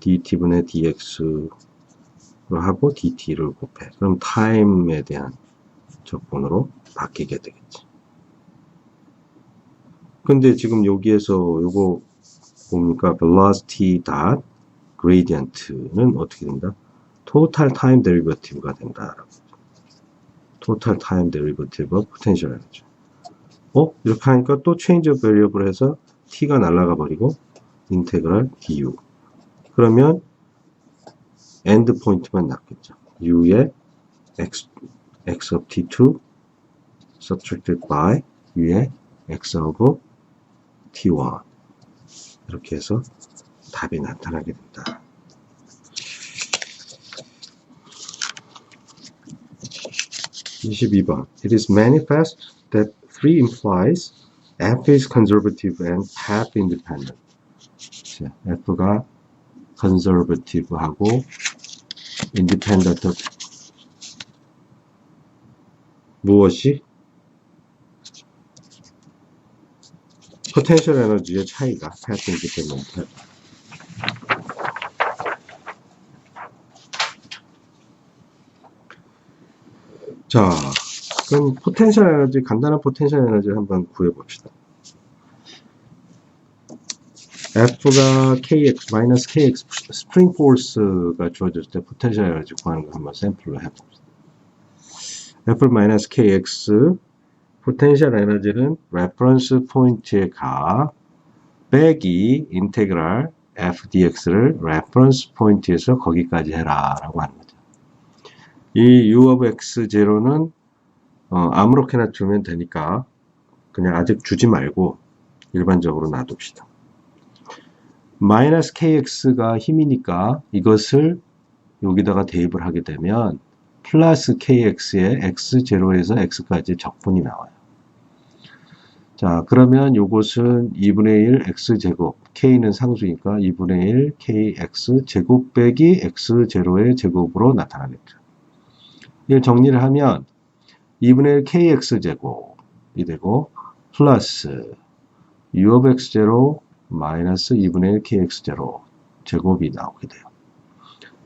dt분의 dx로 하고 dt를 곱해. 그럼 time에 대한 적분으로 바뀌게 되겠지. 근데 지금 여기에서 요거 뭡니까? velocity dot gradient는 어떻게 된다? total time derivative가 된다라고. total time derivative of potential energy. 이렇게 하니까 또 change of variable 해서 t가 날아가 버리고 인테그랄 du. 그러면 end 포인트만 남겠죠. u의 x of t2 subtracted by u의 x of t1 이렇게 해서 답이 나타나게 된다. 22번. It is manifest that 3 implies f is conservative and path independent. 자, f가 conservative하고 independent 무엇이? potential 에너지의 차이가 path independent. 자, 그럼 포텐셜 에너지, 간단한 포텐셜 에너지를 한번 구해봅시다. F가 KX, 마이너스 KX, 스프링 포스가 주어질 때 포텐셜 에너지 구하는 거 한번 샘플로 해봅시다. F 마이너스 KX, 포텐셜 에너지는 레퍼런스 포인트의 값, 빼기 인테그랄 FDX를 레퍼런스 포인트에서 거기까지 해라 라고 하는 거죠. 이 U of X0는 아무렇게나 주면 되니까 그냥 아직 주지 말고 일반적으로 놔둡시다. 마이너스 KX가 힘이니까 이것을 여기다가 대입을 하게 되면 플러스 KX의 X0에서 X까지 적분이 나와요. 자, 그러면 이것은 2분의 1 X제곱, K는 상수니까 2분의 1 KX 제곱 빼기 X0의 제곱으로 나타나겠죠. 이걸 정리를 하면 2분의 1 KX 제곱이 되고 플러스 U of X0 마이너스 2분의 1 KX0 제곱이 나오게 돼요.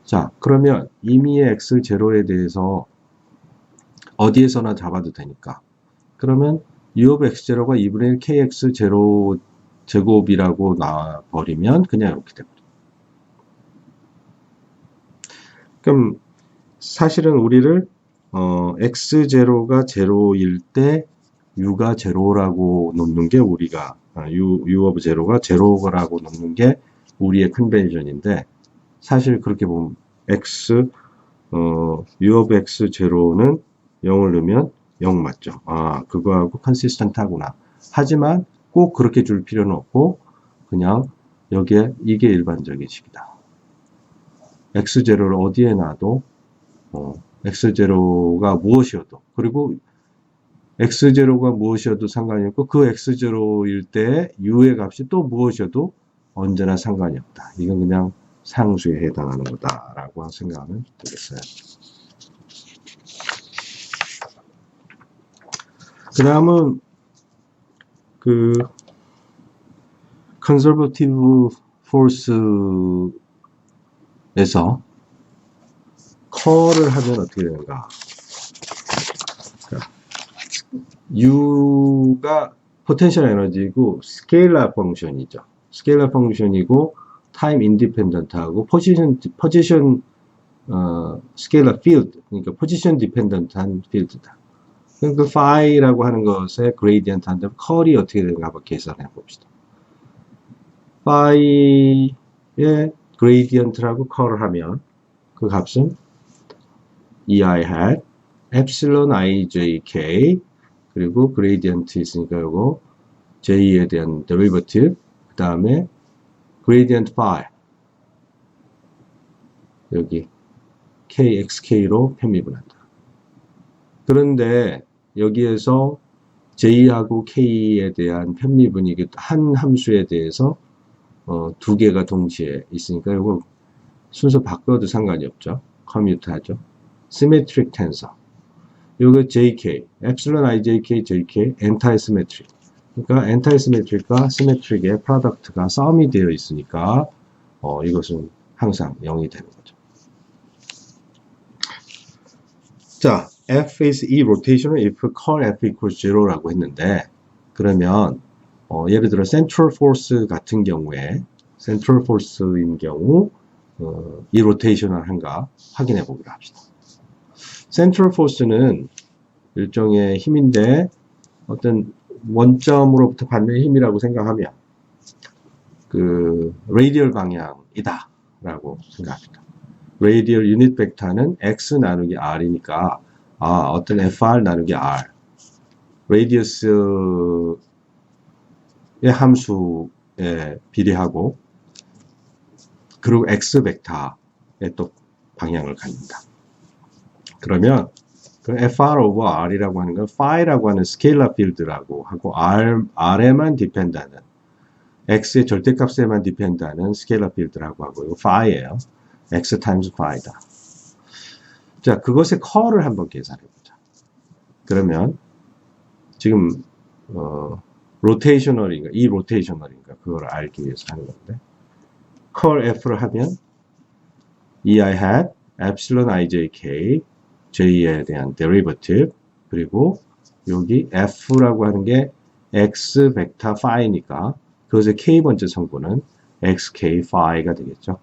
자, 그러면 임의의 X0에 대해서 어디에서나 잡아도 되니까 그러면 U of X0가 2분의 1 KX0 제곱이라고 나와버리면 그냥 이렇게 돼버려요. 그럼 사실은 우리를 X0가 0일 때 U가 0라고 놓는 게 우리가 U of 0가 0라고 놓는 게 우리의 컨벤션인데 사실 그렇게 보면 U of X0는 0을 넣으면 0 맞죠? 아, 그거하고 컨시스턴트 하구나. 하지만 꼭 그렇게 줄 필요는 없고 그냥 여기에 이게 일반적인 식이다. X0를 어디에 놔도 X0가 무엇이어도 그리고 X0가 무엇이어도 상관이 없고 그 X0일 때 U의 값이 또 무엇이어도 언제나 상관이 없다. 이건 그냥 상수에 해당하는 거다라고 생각하면 되겠어요. 그 다음은 그 conservative force에서 컬을 하면 어떻게 되는가? U가 포텐셜 에너지고 스케일러 펑션이죠. 스케일러 펑션이고 타임 인디펜던트하고 포지션 스케일러 필드, 그러니까 포지션 디펜던트한 필드다. 그 phi라고 하는 것의 그레이디언트 한다면 컬이 어떻게 되는가 한번 계산해 봅시다. phi의 그레이디언트라고 컬을 하면 그 값은 ei hat epsilon ijk 그리고 그레이디언트 있으니까 요거 j에 대한 데리버티브 그 다음에 그레이디언트 phi 여기 kxk로 편미분한다. 그런데 여기에서 j하고 k에 대한 편미분이 한 함수에 대해서 두 개가 동시에 있으니까 이거 순서 바꿔도 상관이 없죠. 커뮤트 하죠. 시메트릭 텐서. 요거 jk, epsilon ijk, jk, 엔타이 시메트릭. 그러니까 엔타이 시메트릭과 시메트릭의 프로덕트가 썸이 되어 있으니까 이것은 항상 0이 되는 거죠. 자, F is E rotational if curl F equals 0라고 했는데, 그러면, 예를 들어, central force 같은 경우에, central force인 경우, E rotational 한가 확인해 보기로 합시다. central force는 일종의 힘인데, 어떤 원점으로부터 받는 힘이라고 생각하면, radial 방향이다. 라고 생각합니다. radial unit 벡터는 x 나누기 r이니까 어떤 fr 나누기 r radius의 함수에 비례하고 그리고 x 벡터의 또 방향을 갖는다. 그러면 그 fr over r이라고 하는 건 phi라고 하는 스케일러 필드라고 하고 r에만 디펜드하는 x의 절대값에만 디펜드하는 스케일러 필드라고 하고 이거 phi예요. x times phi다. 자, 그것의 컬을 한번 계산해보자. 그러면 지금 로테이셔널인가, 이 로테이셔널인가 그걸 알기 위해서 하는 건데 컬 f를 하면 ei hat epsilon ijk j에 대한 derivative 그리고 여기 f라고 하는 게 x 벡터 phi니까 그것의 k번째 성분은 xk phi가 되겠죠.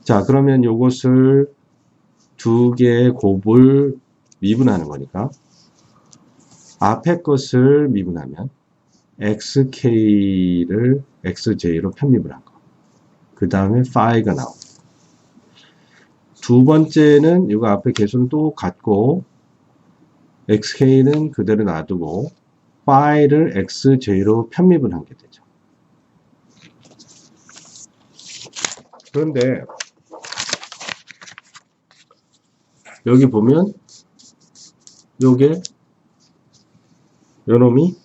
자, 그러면 요것을 두 개의 곱을 미분하는 거니까 앞에 것을 미분하면 xk를 xj로 편미분한 거. 그 다음에 phi가 나오고 두 번째는 이거 앞에 개수는 똑같고 xk는 그대로 놔두고 phi를 xj로 편미분한 게 되죠. 그런데 여기 보면 요게 요놈이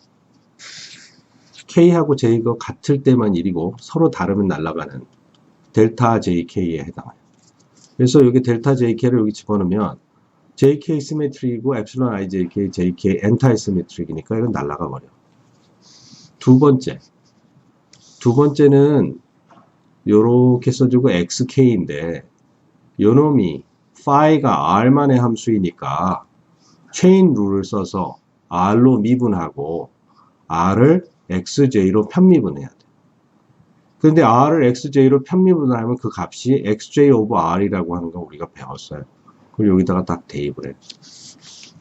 K하고 J가 같을 때만 1이고 서로 다르면 날아가는 델타 JK에 해당해요. 그래서 여기 델타 JK를 여기 집어넣으면 JK 시메트릭이고 엡실론 IJK, JK 엔타이 시메트릭이니까 이건 날아가 버려. 두 번째는 요렇게 써주고 XK인데 요놈이 phi가 R만의 함수이니까 체인 룰을 써서 R로 미분하고 R을 XJ로 편미분해야 돼. 그런데 R을 XJ로 편미분하면 그 값이 XJ over R이라고 하는 거 우리가 배웠어요. 그걸 여기다가 딱 대입을 해.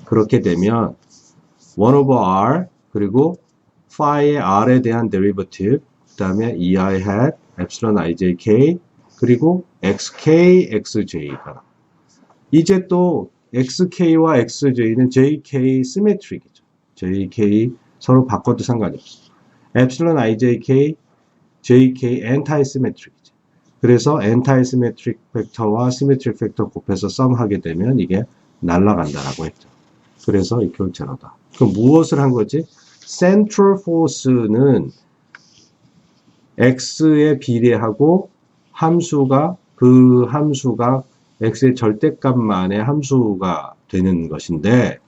그렇게 되면 1 over R 그리고 phi의 R에 대한 derivative 그 다음에 ei hat epsilon ijk 그리고 xk xj가 이제 또 xk와 xj는 jk 시메트릭이죠. jk 서로 바꿔도 상관이 없어. epsilon ijk jk 엔타이 시메트릭이죠. 그래서 엔타이 시메트릭 팩터와 시메트릭 팩터 곱해서 썸하게 되면 이게 날아간다라고 했죠. 그래서 이퀄 제로다. 그럼 무엇을 한 거지? central force는 x에 비례하고 그 함수가 x의 절대값만의 함수가 되는 것인데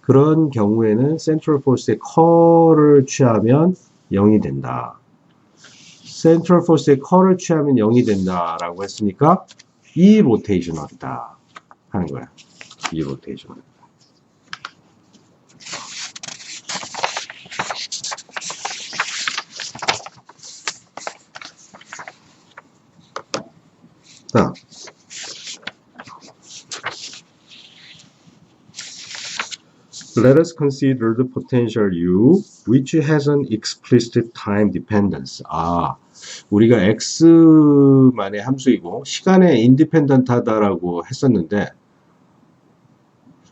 그런 경우에는 central force의 컬을 취하면 0이 된다. central force의 컬을 취하면 0이 된다라고 했으니까 이 로테이셔널이다 하는 거야. 이 로테이셔널. Let us consider the potential U which has an explicit time dependence. 우리가 x만의 함수이고 시간에 인디펜던트하다라고 했었는데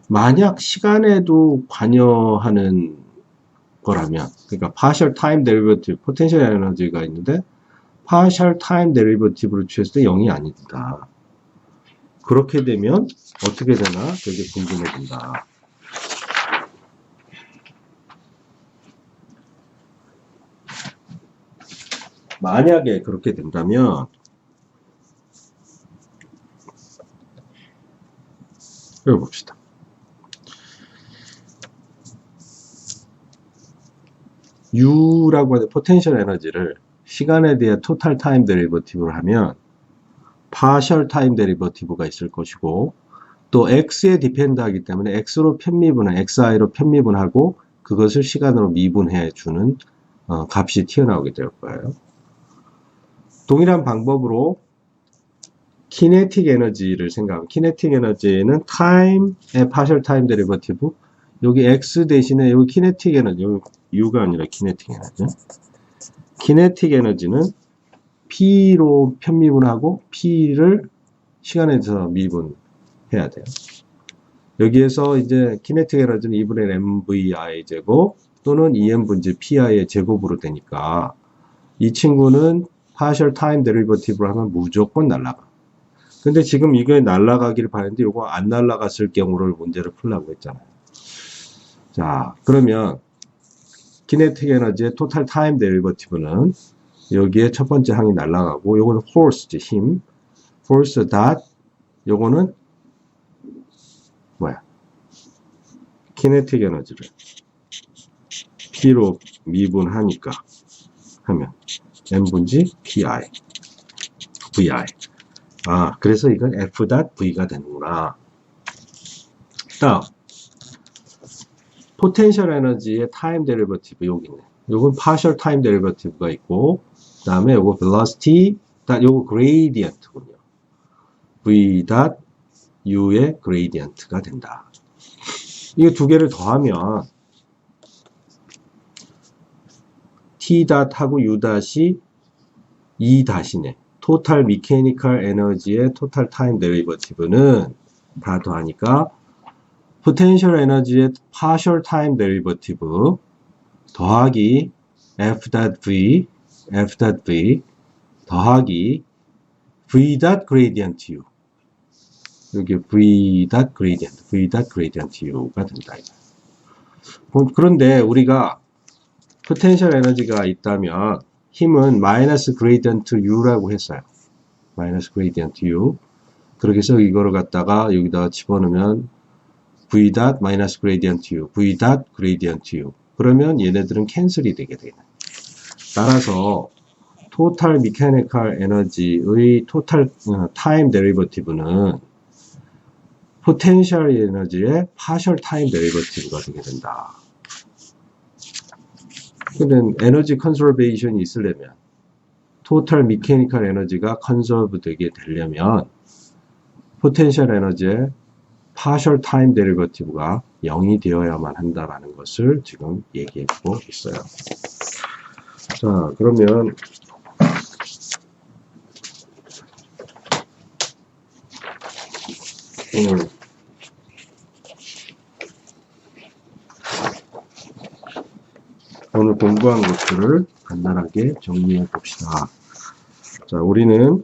만약 시간에도 관여하는 거라면 그러니까 partial time derivative, potential 에너지가 있는데 partial time derivative를 취했을 때 0이 아니다. 그렇게 되면 어떻게 되나 되게 궁금해진다. 만약에 그렇게 된다면 읽어봅시다. U라고 하는 포텐셜 에너지를 시간에 대한 토탈 타임 데리버티브를 하면 partial 타임 데리버티브가 있을 것이고 또 x에 디펜드하기 때문에 x로 편미분을 xi로 편미분하고 그것을 시간으로 미분해 주는 값이 튀어나오게 될 거예요. 동일한 방법으로 키네틱 에너지를 생각하면 키네틱 에너지는 타임의 partial 타임 데리버티브 여기 x 대신에 여기 키네틱 에너지 여기 u가 아니라 키네틱 에너지 키네틱 에너지는 p로 편미분하고 p를 시간에서 미분해야 돼요. 여기에서 이제 키네틱 에너지는 2분의 mvi 제곱 또는 2m분지 pi의 제곱으로 되니까 이 친구는 partial time derivative를 하면 무조건 날아가. 근데 지금 이게 날아가기를 바랬는데 이거 안 날아갔을 경우를 문제를 풀라고 했잖아요. 자, 그러면 kinetic 에너지의 total time derivative는 여기에 첫 번째 항이 날아가고 요거는 force, 힘, force dot 요거는 뭐야? kinetic 에너지를 P로 미분하니까 하면 m분지 pi, vi. 그래서 이건 f.v가 되는구나. 다음, 포텐셜 에너지의 타임 데리버티브 여기 있네. 요건 partial 타임 데리버티브가 있고, 그 다음에 요거 velocity, 요거 gradient군요. v.u의 gradient가 된다. 이 두 개를 더하면 t.하고 u.이 2-네. 토탈 미케니컬 에너지의 토탈 타임 데리버티브는 다 더하니까 포텐셜 에너지의 partial 타임 데리버티브 더하기 f.v 더하기 v.gradient u 여기 v.gradient u가 된다. 그런데 우리가 포텐셜 에너지가 있다면 힘은 마이너스 그레이디언트 u라고 했어요. 마이너스 그레이디언트 u. 그렇게 해서 이거를 갖다가 여기다가 집어넣으면 v. 마이너스 그레이디언트 u, v. 그레이디언트 u. 그러면 얘네들은 캔슬이 되게 되네. 따라서 토탈 미케니컬 에너지의 토탈 타임 데리버티브는 포텐셜 에너지의 파셜 타임 데리버티브가 되게 된다. 근데 에너지 컨서베이션이 있으려면 토탈 미케니컬 에너지가 컨서브 되게 되려면 포텐셜 에너지의 partial time derivative가 0이 되어야만 한다라는 것을 지금 얘기하고 있어요. 자, 그러면 오늘 공부한 것들을 간단하게 정리해 봅시다. 자, 우리는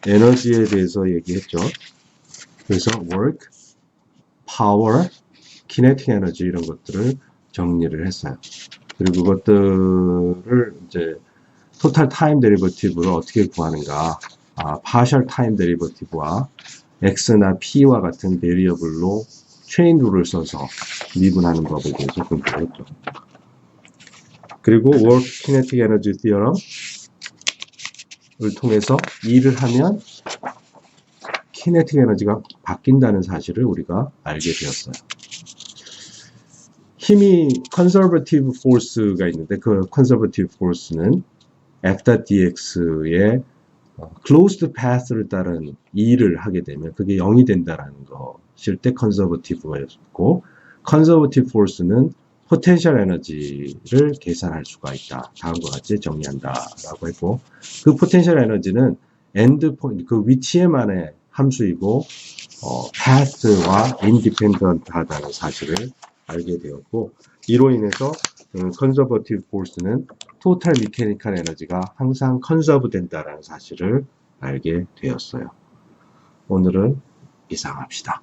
에너지에 대해서 얘기했죠. 그래서 work, power, kinetic energy 이런 것들을 정리를 했어요. 그리고 그것들을 이제 total time derivative를 어떻게 구하는가? partial time derivative와 x나 p와 같은 베리어블로 체인 룰을 써서 미분하는 법에 대해서 공부했죠. 그리고 work kinetic energy theorem을 통해서 일을 하면 kinetic 에너지가 바뀐다는 사실을 우리가 알게 되었어요. 힘이 conservative force가 있는데 그 conservative force는 f.dx의 closed path를 따른 일을 하게 되면 그게 0이 된다는 것일 때 conservative였고 conservative force는 potential 에너지를 계산할 수가 있다. 다음과 같이 정리한다라고 했고, 그 potential 에너지는 endpoint, 그 위치에만의 함수이고, path와 independent 하다는 사실을 알게 되었고, 이로 인해서 conservative force는 total mechanical 에너지가 항상 conserve 된다는 사실을 알게 되었어요. 오늘은 이상합시다.